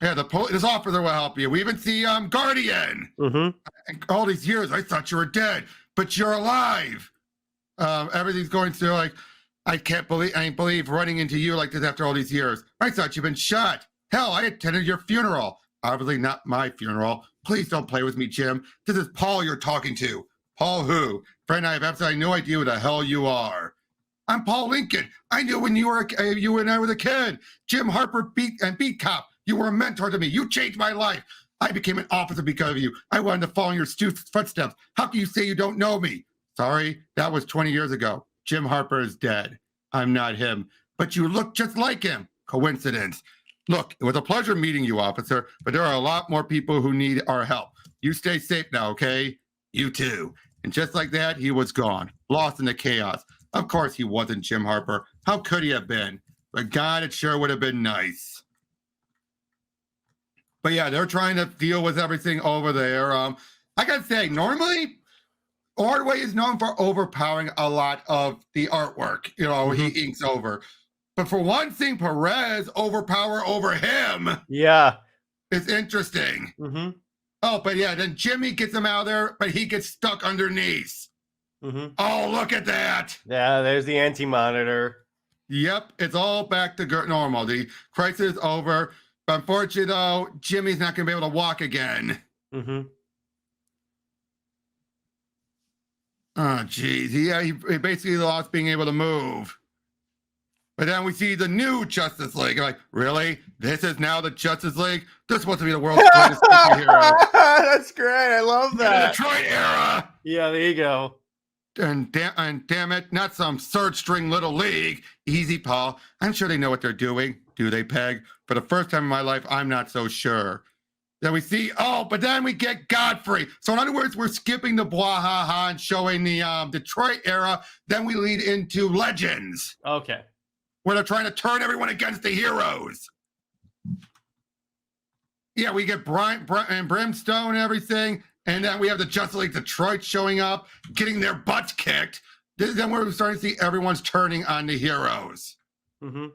Yeah, this officer will help you. We even see Guardian. Mm-hmm. And all these years, I thought you were dead, but you're alive. Everything's going through like I can't believe running into you like this after all these years. I thought you'd been shot. Hell, I attended your funeral. Obviously not my funeral. Please don't play with me, Jim. This is Paul you're talking to. Paul who? Friend, I have absolutely no idea who the hell you are. I'm Paul Lincoln. I knew when you and I were a kid. Jim Harper beat cop. You were a mentor to me. You changed my life. I became an officer because of you. I wanted to follow in your footsteps. How can you say you don't know me? Sorry, that was 20 years ago. Jim Harper is dead. I'm not him. But you look just like him. Coincidence. Look, it was a pleasure meeting you, officer, but there are a lot more people who need our help. You stay safe now, okay? You too. And just like that, he was gone, lost in the chaos. Of course he wasn't Jim Harper. How could he have been? But God, it sure would have been nice. But yeah, they're trying to deal with everything over there. I gotta say, normally, Ordway is known for overpowering a lot of the artwork. You know, he inks over. But for one thing, Perez overpower over him. Yeah. It's interesting. Mm-hmm. Oh, but yeah, then Jimmy gets him out of there, but he gets stuck underneath. Mm-hmm. Oh, look at that. Yeah, there's the anti-monitor. Yep, it's all back to normal. The crisis is over. But unfortunately, though, Jimmy's not going to be able to walk again. Mm-hmm. Oh, geez. He basically lost being able to move. But then we see the new Justice League. Like, really? This is now the Justice League? This is supposed to be the world's greatest superhero. That's great. I love In the that. Detroit era. Yeah, there you go. And damn it, not some third string little league. Easy, Paul. I'm sure they know what they're doing. Do they, Peg? For the first time in my life, I'm not so sure. Then we see, but then we get Godfrey. So in other words, we're skipping the blah ha ha and showing the Detroit era. Then we lead into Legends, Okay. where they're trying to turn everyone against the heroes. Yeah, we get Brian and Brimstone and everything. And then we have the Justice League Detroit showing up, getting their butts kicked. Then we're starting to see everyone's turning on the heroes. Mm-hmm.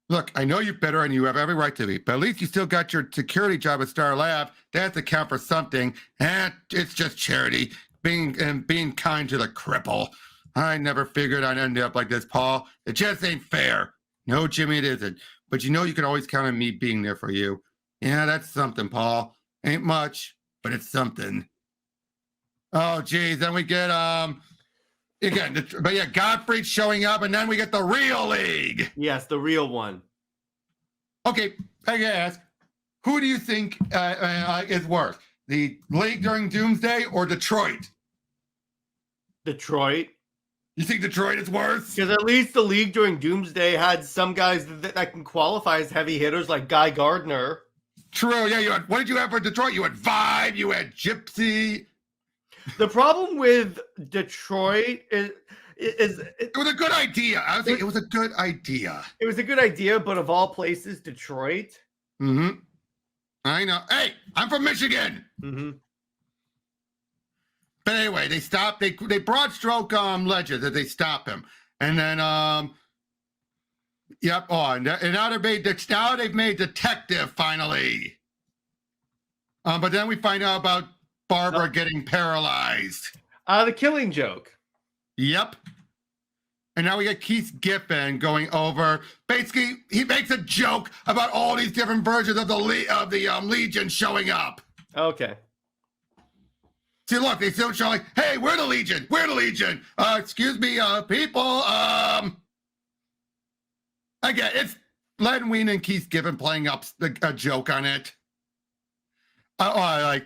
Look, I know you're better and you have every right to be, but at least you still got your security job at Star Lab. That has to count for something. And it's just charity, being kind to the cripple. I never figured I'd end up like this, Paul. It just ain't fair. No, Jimmy, it isn't. But you know you can always count on me being there for you. Yeah, that's something, Paul. Ain't much, but it's something. Oh, geez. Then we get again, but yeah, Godfrey's showing up, and then we get the real league. Yes, the real one. Okay, I gotta ask, who do you think is worse, the league during Doomsday or Detroit? Detroit. You think Detroit is worse? Because at least the league during Doomsday had some guys that can qualify as heavy hitters, like Guy Gardner. True. Yeah, you had. What did you have for Detroit? You had Vibe. You had Gypsy. The problem with Detroit is It was a good idea. I was thinking it was a good idea. it was a good idea, but of all places, Detroit. Mm-hmm. I know. Hey, I'm from Michigan. Mm-hmm. But anyway, they stopped. They broad stroke Legends that they stop him, and then yep. Oh, and now they've made Detective finally. But then we find out about Barbara getting paralyzed. The Killing Joke. Yep. And now we get Keith Giffen going over. Basically, he makes a joke about all these different versions of the Legion showing up. Okay. See, look, they still show like, hey, we're the Legion. We're the Legion. Excuse me, people. Again, it's Len Wein and Keith Giffen playing up a joke on it. Okay,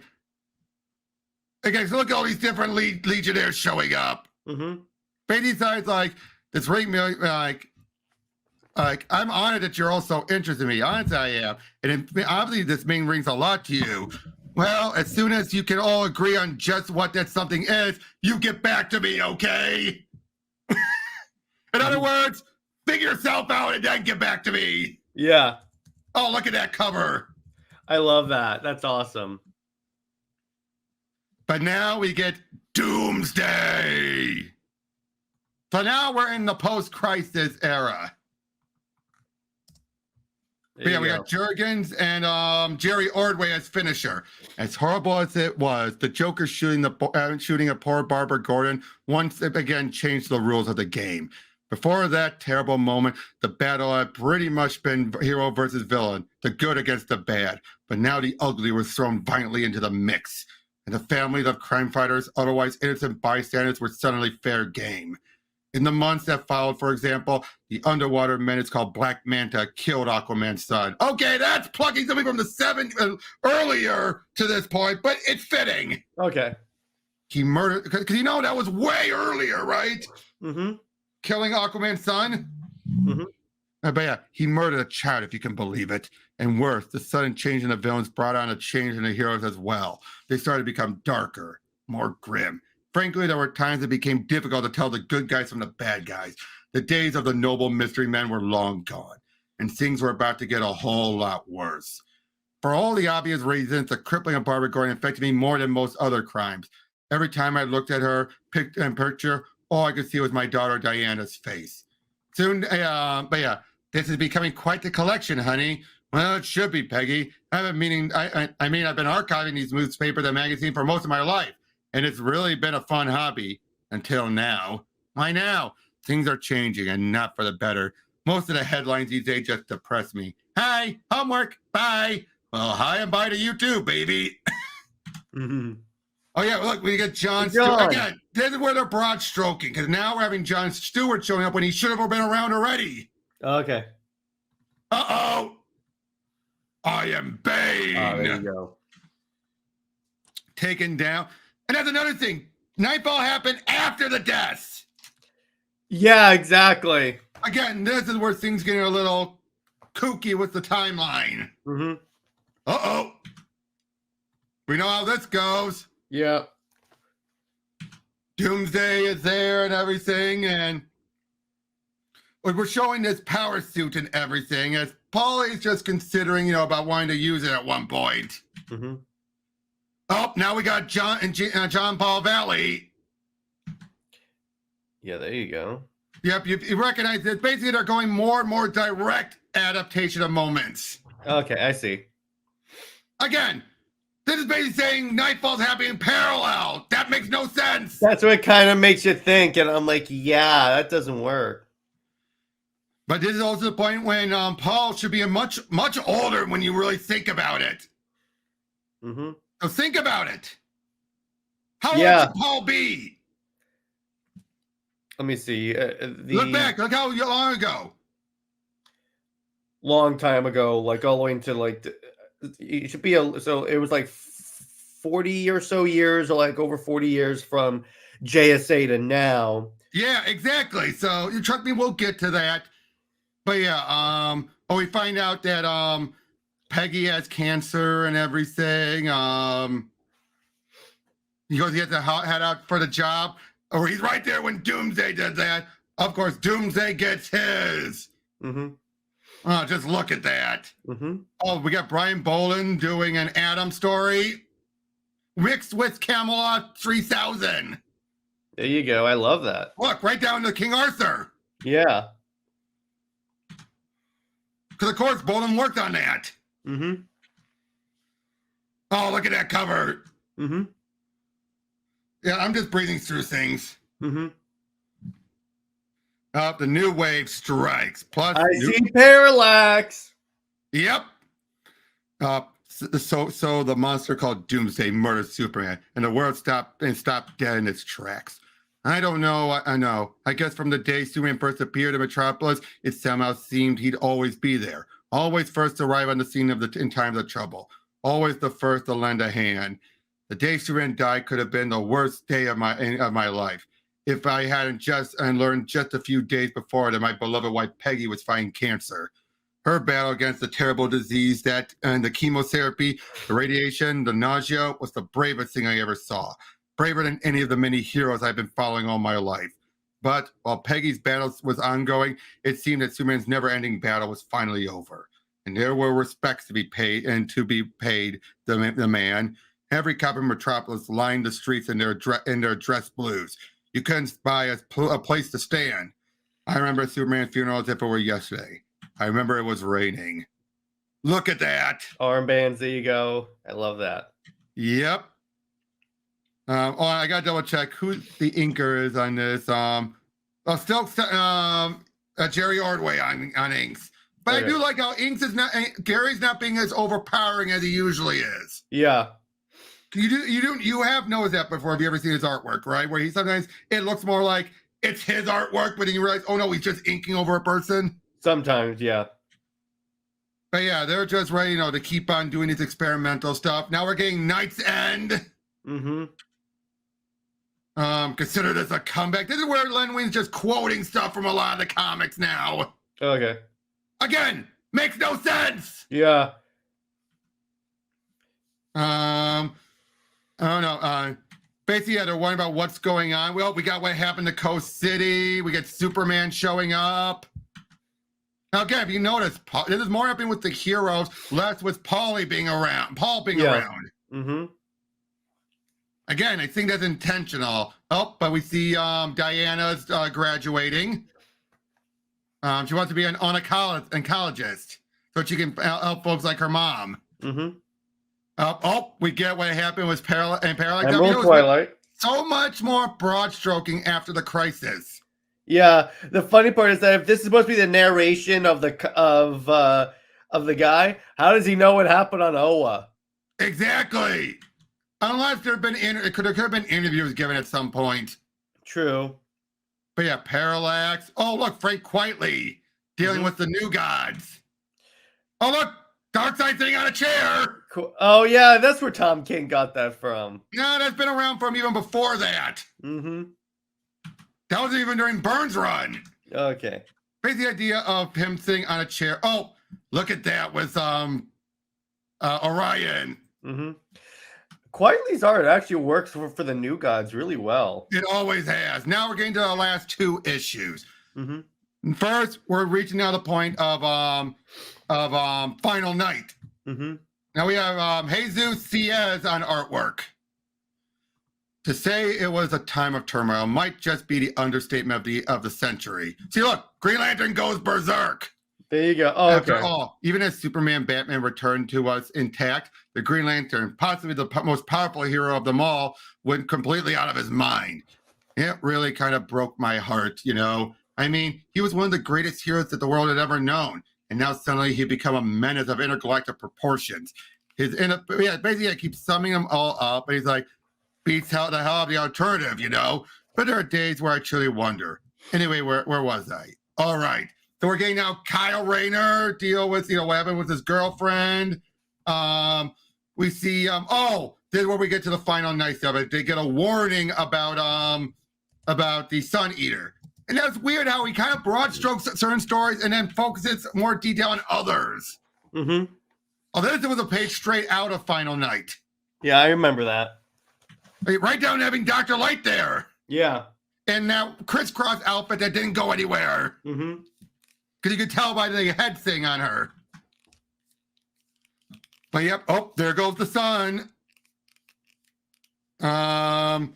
so look at all these different Legionnaires showing up. Mm-hmm. Beatty decides like this ring like I'm honored that you're all so interested in me. Honestly, I am, and obviously this ring rings a lot to you. Well, as soon as you can all agree on just what that something is, you get back to me, okay? In other words, figure yourself out and then get back to me. Yeah. Oh, look at that cover. I love that. That's awesome. But now we get Doomsday. So now we're in the post-crisis era. But yeah, we got Jurgens and Jerry Ordway as finisher. As horrible as it was, the Joker shooting a poor Barbara Gordon once again changed the rules of the game. Before that terrible moment, the battle had pretty much been hero versus villain, the good against the bad. But now the ugly was thrown violently into the mix. And the families of crime fighters, otherwise innocent bystanders, were suddenly fair game. In the months that followed, for example, the underwater menace called Black Manta killed Aquaman's son. Okay, that's plucking something from the earlier to this point, but it's fitting. Okay. He murdered, because you know that was way earlier, right? Mm-hmm. Killing Aquaman's son? Mm-hmm. But yeah, he murdered a child, if you can believe it. And worse, the sudden change in the villains brought on a change in the heroes as well. They started to become darker, more grim. Frankly, there were times it became difficult to tell the good guys from the bad guys. The days of the noble mystery men were long gone, and things were about to get a whole lot worse. For all the obvious reasons, the crippling of Barbara Gordon affected me more than most other crimes. Every time I looked at her picture, all I could see was my daughter Diana's face. Soon, but yeah, this is becoming quite the collection, honey. Well, it should be, Peggy. I've been archiving these newspapers and magazines for most of my life. and it's really been a fun hobby until now. Why now? Things are changing and not for the better. Most of the headlines these days just depress me. Hi, homework, bye. Well, hi and bye to you too, baby. Mhm. Oh yeah, look, we get John Stewart John. again. This is where they're broad stroking because now we're having John Stewart showing up when he should have been around already. Okay. Uh-oh. I am Bane. There you go. Taken down. And that's another thing. Nightfall happened after the deaths. Yeah, exactly. Again, this is where things get a little kooky with the timeline. Mm-hmm. Uh-oh. We know how this goes. Yeah. Doomsday is there and everything, and we're showing this power suit and everything as Paulie's just considering, about wanting to use it at one point. Mm-hmm. Oh, now we got John and John Paul Valley. Yeah, there you go. Yep, you recognize that basically they're going more and more direct adaptation of moments. Okay, I see. Again, this is basically saying Nightfall's happening in parallel. That makes no sense. That's what kind of makes you think, and I'm like, yeah, that doesn't work. But this is also the point when Paul should be a much older when you really think about it. Mm-hmm. So think about it. How Yeah. old should Paul be? Let me see. Look back. Look how long ago. Long time ago, like all the way into like, it should be so it was like 40 or so years, or like over 40 years from JSA to now. Yeah, exactly. So you trust me, we'll get to that. But yeah, we find out that Peggy has cancer and everything. He goes, he has to head out for the job. Or he's right there when Doomsday did that. Of course, Doomsday gets his. Mm-hmm. Oh, just look at that. Mm-hmm. Oh, we got Brian Boland doing an Adam story mixed with Camelot 3000. There you go. I love that. Look, right down to King Arthur. Yeah. Because, of course, Boland worked on that. Mm-hmm. Oh, look at that cover. Mm-hmm. Yeah, I'm just breathing through things. Mm-hmm. The new wave strikes. Plus, I see Parallax. Yep. So the monster called Doomsday murders Superman, and the world stopped dead in its tracks. I don't know. I know. I guess from the day Superman first appeared in Metropolis, it somehow seemed he'd always be there. Always first to arrive on the scene in times of trouble. Always the first to lend a hand. The day Superman died could have been the worst day of my life. If I hadn't learned just a few days before that my beloved wife Peggy was fighting cancer. Her battle against the terrible disease and the chemotherapy, the radiation, the nausea was the bravest thing I ever saw. Braver than any of the many heroes I've been following all my life. But while Peggy's battle was ongoing, it seemed that Superman's never-ending battle was finally over. And there were respects to be paid the man. Every cop in Metropolis lined the streets in their dress blues. You couldn't buy a place to stand. I remember Superman's funeral as if it were yesterday. I remember it was raining. Look at that. Armbands, there you go. I love that. Yep. I got to double check who the inker is on this. Jerry Ordway on inks. But okay. I do like how Gary's not being as overpowering as he usually is. Yeah. You have noticed that before. Have you ever seen his artwork, right? Where it looks more like it's his artwork, but then you realize, oh no, he's just inking over a person. Sometimes, yeah. But yeah, they're just ready, to keep on doing this experimental stuff. Now we're getting Night's End. Mm-hmm. Consider this a comeback. This is where Len Wein's just quoting stuff from a lot of the comics now. Okay. Again, makes no sense. Yeah. I don't know. Basically, they're worrying about what's going on. Well, we got what happened to Coast City. We get Superman showing up. Now, again, if you notice, this is more happening with the heroes, less with Paul being around. Mm-hmm. Again, I think that's intentional. Oh, but we see Diana's graduating. She wants to be an oncologist so she can help folks like her mom. Mm-hmm. We get what happened with Parallax. Emerald Twilight. So much more broad stroking after the crisis. Yeah, the funny part is that if this is supposed to be the narration of the guy, how does he know what happened on Oa? Exactly. Unless there could have been interviews given at some point. True. But yeah, Parallax. Oh, look, Frank Quitely dealing with the new gods. Oh, look, Darkseid sitting on a chair. Cool. Oh yeah, that's where Tom King got that from. No, that's been around from even before that. Mm-hmm. That was even during Burns' run. Okay. Basically, the idea of him sitting on a chair. Oh, look at that with Orion. Mm-hmm. Quietly's art actually works for the new gods really well. It always has. Now we're getting to the last two issues. Mm-hmm. First, we're reaching now the point of Final Night. Mm-hmm. Now we have Jesus Ciez on artwork. To say it was a time of turmoil might just be the understatement of the century. See, look, Green Lantern goes berserk. There you go. Oh, After okay. all, even as Superman, Batman returned to us intact, the Green Lantern, possibly the most powerful hero of them all, went completely out of his mind. It really kind of broke my heart, you know. I mean, he was one of the greatest heroes that the world had ever known, and now suddenly he'd become a menace of intergalactic proportions. Basically, I keep summing them all up, and he's like, beats the hell out of the alternative, you know. But there are days where I truly wonder. Anyway, where was I? All right. So we're getting now Kyle Rayner deal with, what happened with his girlfriend. We see, this is where we get to the final night of it. They get a warning about the Sun Eater. And that's weird how he kind of broad strokes certain stories and then focuses more detail on others. Mm-hmm. Oh, this was a page straight out of Final Night. Yeah, I remember that. Right down to having Dr. Light there. Yeah. And that crisscross outfit that didn't go anywhere. Mm-hmm. Because you could tell by the head thing on her. But yep, oh, there goes the sun. Yeah,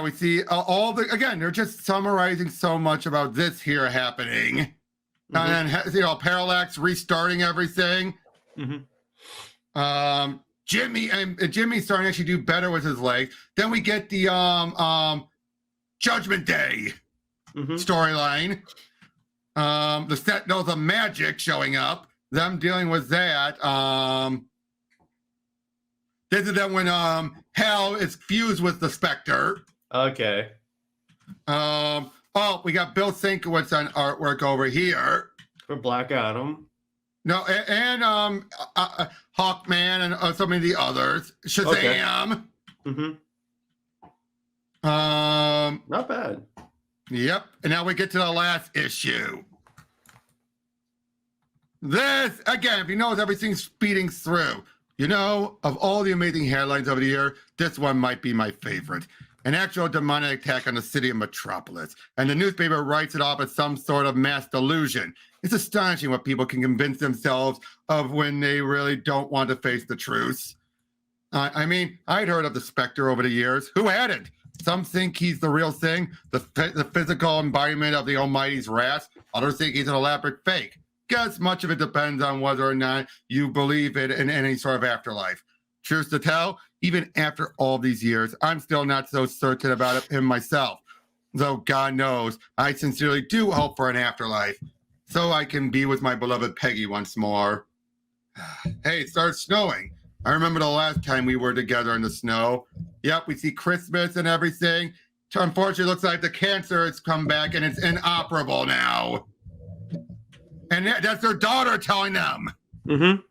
we see they're just summarizing so much about this here happening. Mm-hmm. And then, Parallax restarting everything. Mm-hmm. Jimmy's starting to actually do better with his legs. Then we get the Judgment Day storyline. The Sentinels of Magic showing up, them dealing with that. This is then when Hell is fused with the Spectre. Okay. We got Bill Sienkiewicz on artwork over here. For Black Adam. No, and Hawkman and some of the others. Shazam. Okay. Not bad. Yep. And now we get to the last issue. This, again, if you notice, everything's speeding through. You know, of all the amazing headlines of the year, this one might be my favorite. An actual demonic attack on the city of Metropolis. And the newspaper writes it off as some sort of mass delusion. It's astonishing what people can convince themselves of when they really don't want to face the truth. I mean, I'd heard of the Spectre over the years. Who hadn't? Some think he's the real thing, the physical embodiment of the Almighty's wrath. Others think he's an elaborate fake. Guess much of it depends on whether or not you believe it in any sort of afterlife. Truth to tell, even after all these years, I'm still not so certain about him myself. Though God knows, I sincerely do hope for an afterlife, so I can be with my beloved Peggy once more. Hey, it started snowing. I remember the last time we were together in the snow. Yep, we see Christmas and everything. Unfortunately, it looks like the cancer has come back and it's inoperable now. And that's their daughter telling them. Mm-hmm.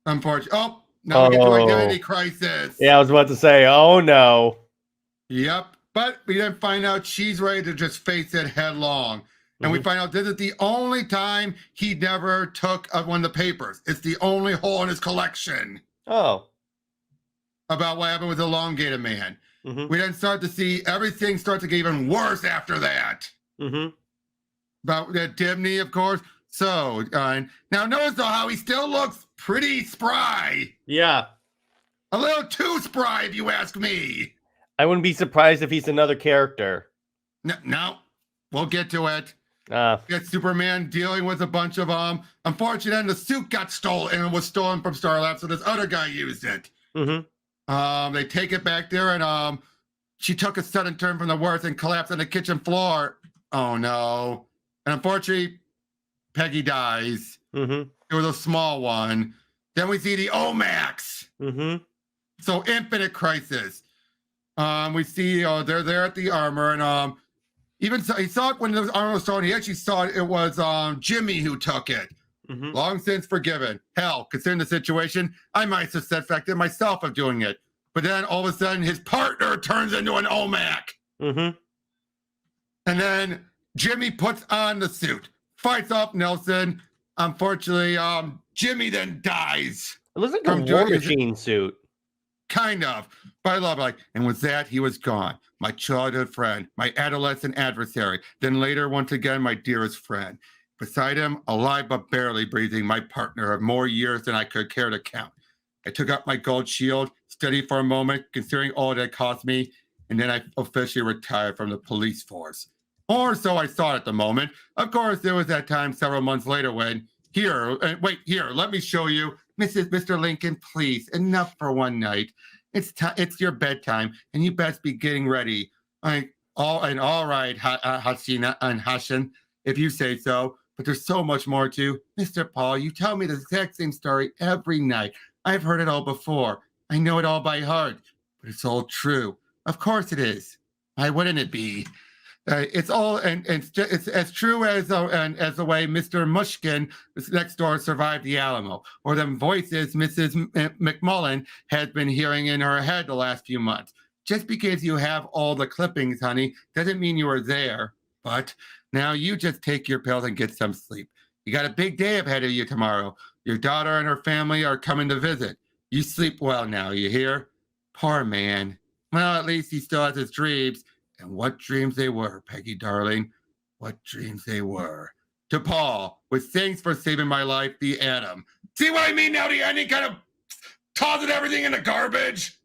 Unfortunately. Oh, now we get to Identity Crisis. Yeah, I was about to say, oh no. Yep. But we then find out she's ready to just face it headlong. And we find out this is the only time he never took one of the papers. It's the only hole in his collection. Oh. About what happened with the Elongated Man. We then start to see everything start to get even worse after that. About that Dibney, of course. So, now notice though how he still looks pretty spry. Yeah. A little too spry, if you ask me. I wouldn't be surprised if he's another character. No, we'll get to it. Get Superman dealing with a bunch of unfortunately, the suit got stolen and it was stolen from Starlab, so this other guy used it. They take it back there, and she took a sudden turn from the worst and collapsed on the kitchen floor. Oh no! And unfortunately, Peggy dies. Mm-hmm. It was a small one. Then we see the Omax. Mm-hmm. So Infinite Crisis. We see they're there at the armor, and even so, he saw it when the armor was thrown. He actually saw it. It was Jimmy who took it. Mm-hmm. Long since forgiven. Hell, considering the situation, I might have suspected myself of doing it. But then all of a sudden, his partner turns into an OMAC. Mm-hmm. And then Jimmy puts on the suit, fights off Nelson. Unfortunately, Jimmy then dies. It looks like a War Machine suit. Kind of. But I love it. And with that, he was gone. My childhood friend, my adolescent adversary. Then later, once again, my dearest friend. Beside him, alive but barely breathing, my partner of more years than I could care to count. I took up my gold shield, studied for a moment, considering all it had cost me, and then I officially retired from the police force. Or so I thought at the moment. Of course, there was that time several months later when, here, let me show you. Mr. Lincoln, please, enough for one night. It's your bedtime, and you best be getting ready. All right, Hashina and Hashin, if you say so. But there's so much more to. Mr. Paul, you tell me the exact same story every night. I've heard it all before. I know it all by heart. But it's all true. Of course it is. Why wouldn't it be? It's all and it's as true as the way Mr. Mushkin next door survived the Alamo, or them voices Mrs. McMullen has been hearing in her head the last few months. Just because you have all the clippings, honey, doesn't mean you were there. But now you just take your pills and get some sleep. You got a big day ahead of you tomorrow. Your daughter and her family are coming to visit. You sleep well now, you hear? Poor man. Well, at least he still has his dreams. And what dreams they were, Peggy darling. What dreams they were. To Paul, with thanks for saving my life, the Atom. See what I mean now? The ending kind of tosses everything in the garbage.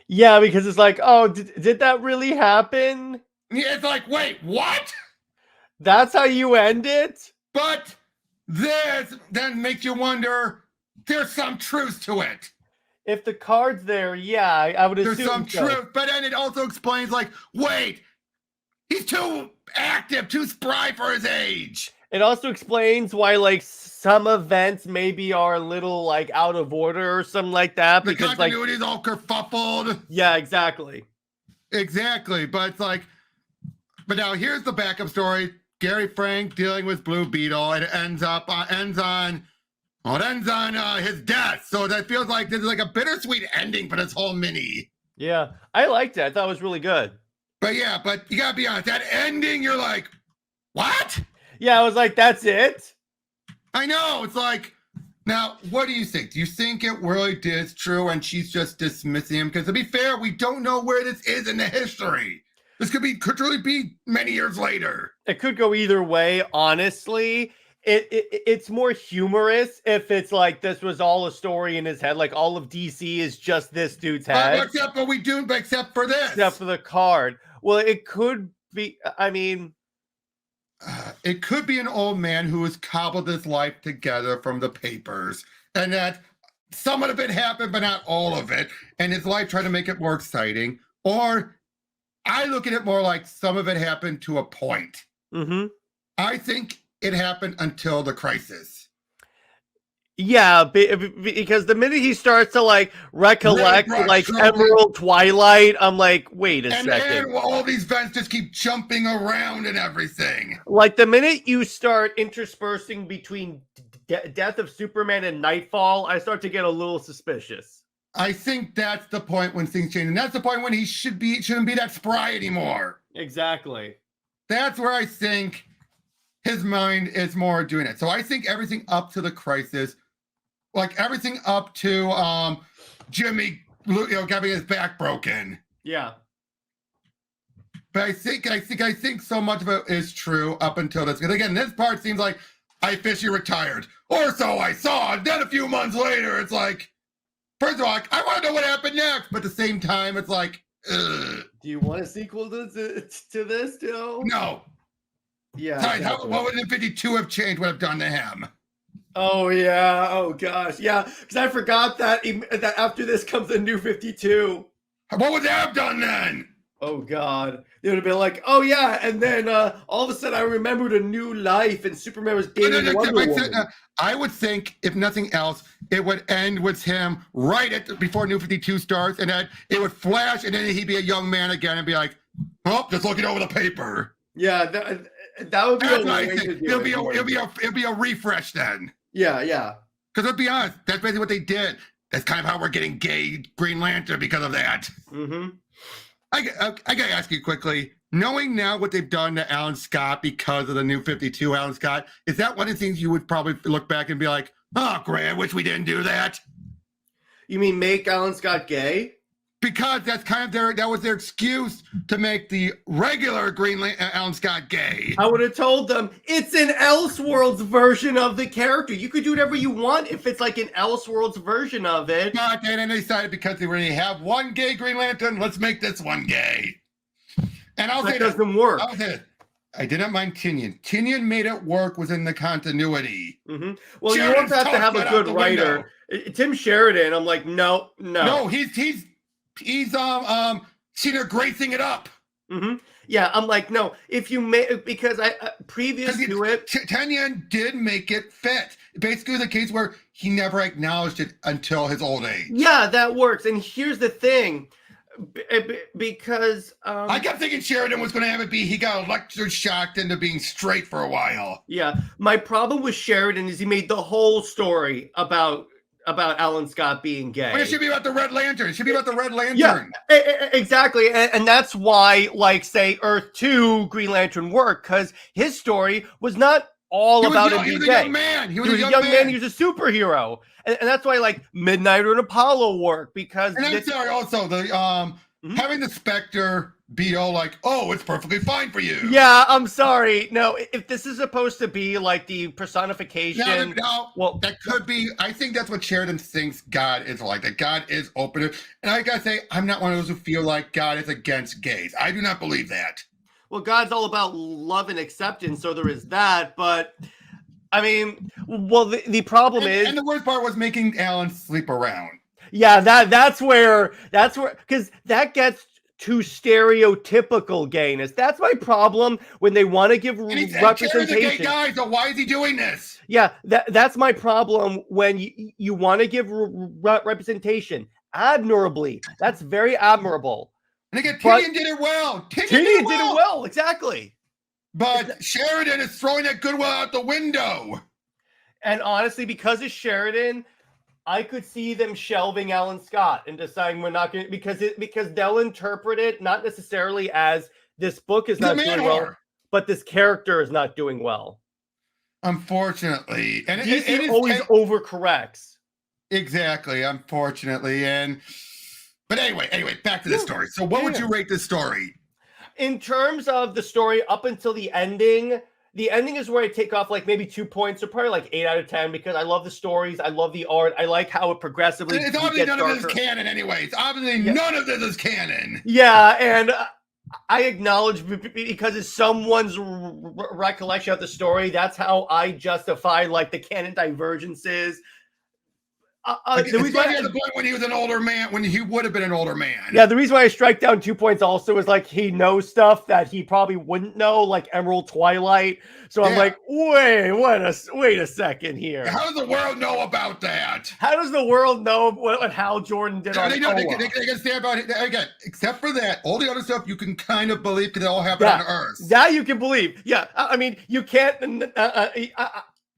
Yeah, because it's like, oh, did that really happen? Yeah, it's like, wait, what? That's how you end it? But this then makes you wonder, there's some truth to it. If the card's there, yeah, I would assume there's some so. truth. But then it also explains, like, wait, he's too active, too spry for his age. It also explains why, like, some events maybe are a little, like, out of order or something like that. The Because, continuity's all kerfuffled. Yeah, exactly. Exactly. But it's like, but now here's the backup story. Gary Frank dealing with Blue Beetle, and it ends on his death. So that feels like there's like a bittersweet ending for this whole mini. Yeah, I liked it. I thought it was really good. But yeah, but you gotta be honest, that ending, you're like, what? Yeah, I was like, that's it? I know. It's like, now, what do you think? Do you think it really is true and she's just dismissing him? Because to be fair, we don't know where this is in the history. This could really be many years later. It could go either way, honestly. It's more humorous if it's like this was all a story in his head, like all of DC is just this dude's head. Except for this. Except for the card. Well, it could be, I mean... it could be an old man who has cobbled his life together from the papers, and that some of it happened, but not all of it, and his life tried to make it more exciting. Or I look at it more like some of it happened to a point. Mm-hmm. I think it happened until the crisis. Yeah, because the minute he starts to like recollect like Emerald Twilight, I'm like, wait a second. And all these vents just keep jumping around and everything. Like the minute you start interspersing between Death of Superman and Nightfall, I start to get a little suspicious. I think that's the point when things change, and that's the point when he shouldn't be that spry anymore. Exactly. That's where I think his mind is more doing it. So I think everything up to the crisis, like everything up to Jimmy, having his back broken. Yeah. But I think so much of it is true up until this. Because again, this part seems like I officially retired, or so I saw. And then a few months later, it's like, first of all, I want to know what happened next. But at the same time, it's like, ugh. Do you want a sequel to this, too? No. Yeah. Sorry, what would the 52 have changed? What have done to him? Oh yeah. Oh gosh. Yeah. Because I forgot that after this comes the New 52. What would they have done then? Oh God. They would have been like, oh yeah, and then all of a sudden I remembered a new life, and Superman was dating Wonder Woman. I would think, if nothing else, it would end with him right before New 52 starts, and then it would flash, and then he'd be a young man again and be like, "Oh, just looking over the paper." Yeah, that would be That's a what I way think. to do It'll be a refresh then. Yeah, yeah. Because let's be honest, that's basically what they did. That's kind of how we're getting gay Green Lantern because of that. Mm-hmm. I gotta ask you quickly, knowing now what they've done to Alan Scott because of the New 52 Alan Scott, is that one of the things you would probably look back and be like, oh, great, I wish we didn't do that? You mean make Alan Scott gay? Because that's kind of that was their excuse to make the regular Alan Scott gay. I would have told them it's an Elseworlds version of the character. You could do whatever you want if it's like an Elseworlds version of it. But then they decided because they already have one gay Green Lantern, let's make this one gay. And I'll say that doesn't work. I'll say I didn't mind Tinian. Tinian made it work within the continuity. Mm-hmm. Well, you also have to have a good writer. Tim Sheridan, I'm like, no. No, he's seen her gracing it up. Mm-hmm. Yeah, I'm like, no. If you make, because I previous to it, Tinian did make it fit. Basically, the case where he never acknowledged it until his old age. Yeah, that works. And here's the thing. Because I kept thinking Sheridan was going to have it be he got electric shocked into being straight for a while. Yeah, my problem with Sheridan is he made the whole story about Alan Scott being gay. But it should be about the Red Lantern. It should be about the Red Lantern. Yeah, exactly. And that's why, like, say, Earth 2 Green Lantern worked, because his story was not all about him being gay. He was a young man. He was a superhero. And that's why, like, Midnighter and Apollo work, because... And I'm sorry, also, the having the Spectre be all like, oh, it's perfectly fine for you. Yeah, I'm sorry. No, if this is supposed to be like the personification... No, well, that could be... I think that's what Sheridan thinks God is like, that God is open. And I gotta say, I'm not one of those who feel like God is against gays. I do not believe that. Well, God's all about love and acceptance, so there is that, but... I mean, well, the problem is... And the worst part was making Alan sleep around. Yeah, that's where, because that gets to stereotypical gayness. That's my problem when they want to give representation. He's a gay guy, so why is he doing this? Yeah, that's my problem when you want to give representation admirably. That's very admirable. And again, Tinian did it well. Tinian did it well, exactly. But Sheridan is throwing that goodwill out the window. And honestly, because of Sheridan, I could see them shelving Alan Scott and deciding we're not going to, because they'll interpret it not necessarily as this book is not doing well, but this character is not doing well. Unfortunately. And DC always overcorrects. Exactly, unfortunately. But anyway, back to the story. So what would you rate this story? In terms of the story up until the ending is where I take off like maybe 2 points, or probably like 8 out of 10, because I love the stories, I love the art, I like how it progressively gets darker. It's obviously none of this is canon anyway. It's obviously none of this is canon. Yeah, and I acknowledge, because it's someone's recollection of the story, that's how I justify like the canon divergences. The point when he was an older man, when he would have been an older man. Yeah, the reason why I strike down 2 points also is like he knows stuff that he probably wouldn't know, like Emerald Twilight. So I'm like, wait a second here. How does the world know about that? How does the world know what Hal Jordan did on They can say about it again, except for that. All the other stuff you can kind of believe because it all happened on Earth. That you can believe. Yeah, I mean, you can't.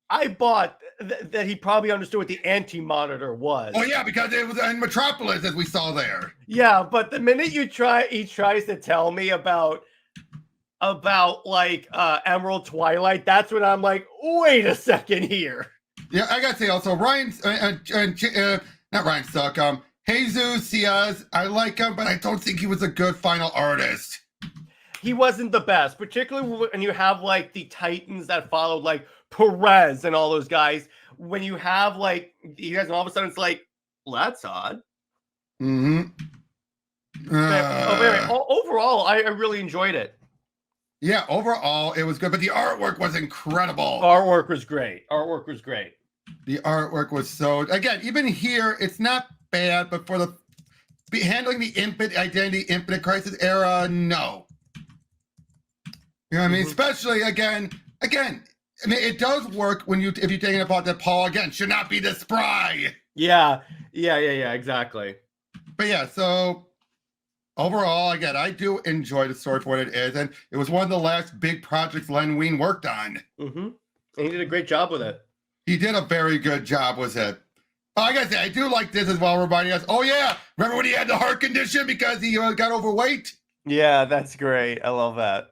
I bought that he probably understood what the Anti-Monitor was. Oh yeah, because it was in Metropolis, as we saw there. Yeah, but the minute he tries to tell me about like Emerald Twilight, that's when I'm like, wait a second here. Yeah, I gotta say also Ryan, not Ryan Stuck, Jesus Ciaz, I like him, but I don't think he was a good final artist. He wasn't the best, particularly when you have like the Titans that followed, like Perez and all those guys. When you have like you guys, and all of a sudden it's like, well, that's odd. Mm-hmm. Overall, I really enjoyed it. Yeah, overall it was good, but the artwork was incredible. Artwork was great. The artwork was so, again, even here, it's not bad, but for the handling the Infinite Crisis era, no. You know what I mean? Mhm. Especially again, I mean, it does work when you if you take it apart that Paul again should not be this spry. Yeah, exactly. But yeah, so overall, again, I do enjoy the story for what it is, and it was one of the last big projects Len Wein worked on. And he did a great job with it. He did a very good job with it. I gotta say, I do like this as well, reminding us. Oh yeah, remember when he had the heart condition because he got overweight? Yeah, that's great. I love that.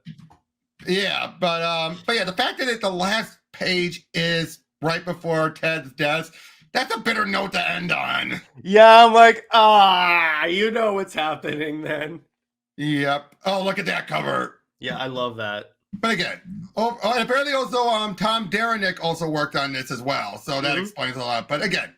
Yeah, but yeah, the fact that the last page is right before Ted's death, that's a bitter note to end on. Yeah, I'm like, you know what's happening then. Yep. Oh, look at that cover. Yeah, I love that. But again, apparently also Tom Derenick also worked on this as well, so that explains a lot. But again,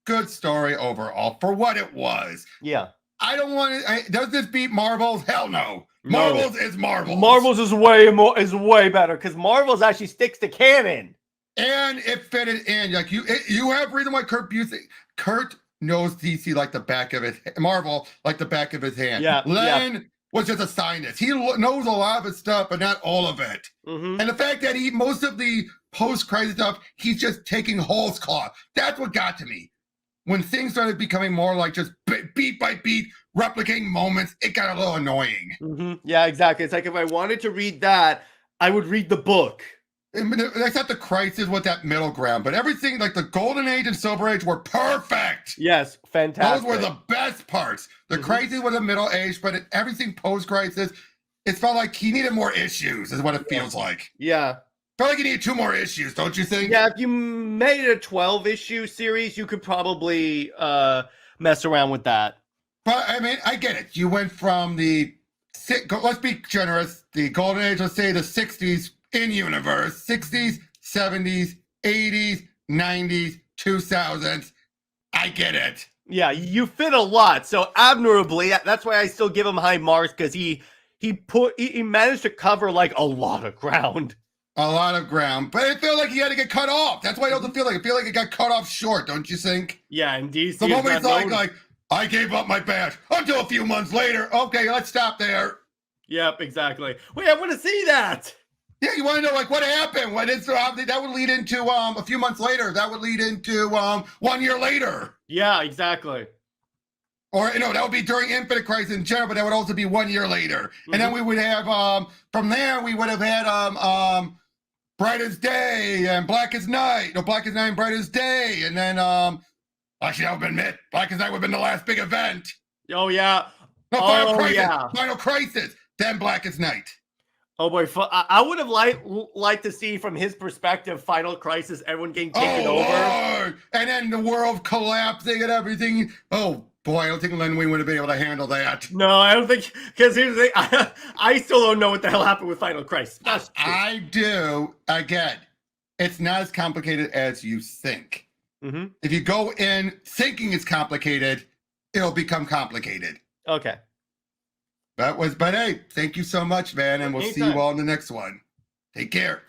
good story overall for what it was. Yeah. I don't want to. Does this beat Marvel's? Hell no. Marvel's is Marvel's. Marvel's is way better because Marvel's actually sticks to canon. And it fitted in. Like you have reason why Kurt knows DC like the back of his Marvel like the back of his hand. Yeah. Len was just assigned this. He knows a lot of his stuff, but not all of it. And the fact that most of the post-crisis stuff, he's just taking Hall's claw. That's what got to me. When things started becoming more like just beat by beat, replicating moments, it got a little annoying. Yeah, exactly. It's like if I wanted to read that, I would read the book. Except the Crisis with that middle ground, but everything like the Golden Age and Silver Age were perfect. Yes, fantastic. Those were the best parts. The Crisis was the middle age, but everything post-Crisis, it felt like he needed more issues, is what it feels like. Yeah. Felt like he needed 2 more issues, don't you think? Yeah, if you made it a 12-issue series, you could probably mess around with that. But I mean, I get it. You went from let's be generous, the Golden Age, let's say the 60s in universe, 60s, 70s, 80s, 90s, 2000s. I get it. Yeah, you fit a lot. So admirably, that's why I still give him high marks because he managed to cover like a lot of ground. A lot of ground, but it felt like he had to get cut off. That's why it doesn't feel like it. Feel like it got cut off short, don't you think? Yeah, in DC. The moment it's like, I gave up my badge until a few months later. Okay, let's stop there. Yep, exactly. Wait, I want to see that. Yeah, you want to know like what happened? What is that would lead into a few months later. That would lead into 1 year later. Yeah, exactly. Or that would be during Infinite Crisis in general, but that would also be 1 year later. And then we would have from there we would have had Bright as Day and Black as Night. No, Black as Night and Bright as Day. And then actually I would admit Black as Night would have been the last big event. Oh yeah. No, Final Crisis. Yeah. Final Crisis. Then Black as Night. Oh boy, I would have liked to see from his perspective Final Crisis, everyone getting taken over. Lord. And then the world collapsing and everything. Oh boy, I don't think Len Wein would have been able to handle that. No, I don't think, because here's the thing, I still don't know what the hell happened with Final Crisis. I do. Again, it's not as complicated as you think. If you go in thinking it's complicated, it'll become complicated. Okay. But hey, thank you so much, man, and we'll see you all in the next one. Take care.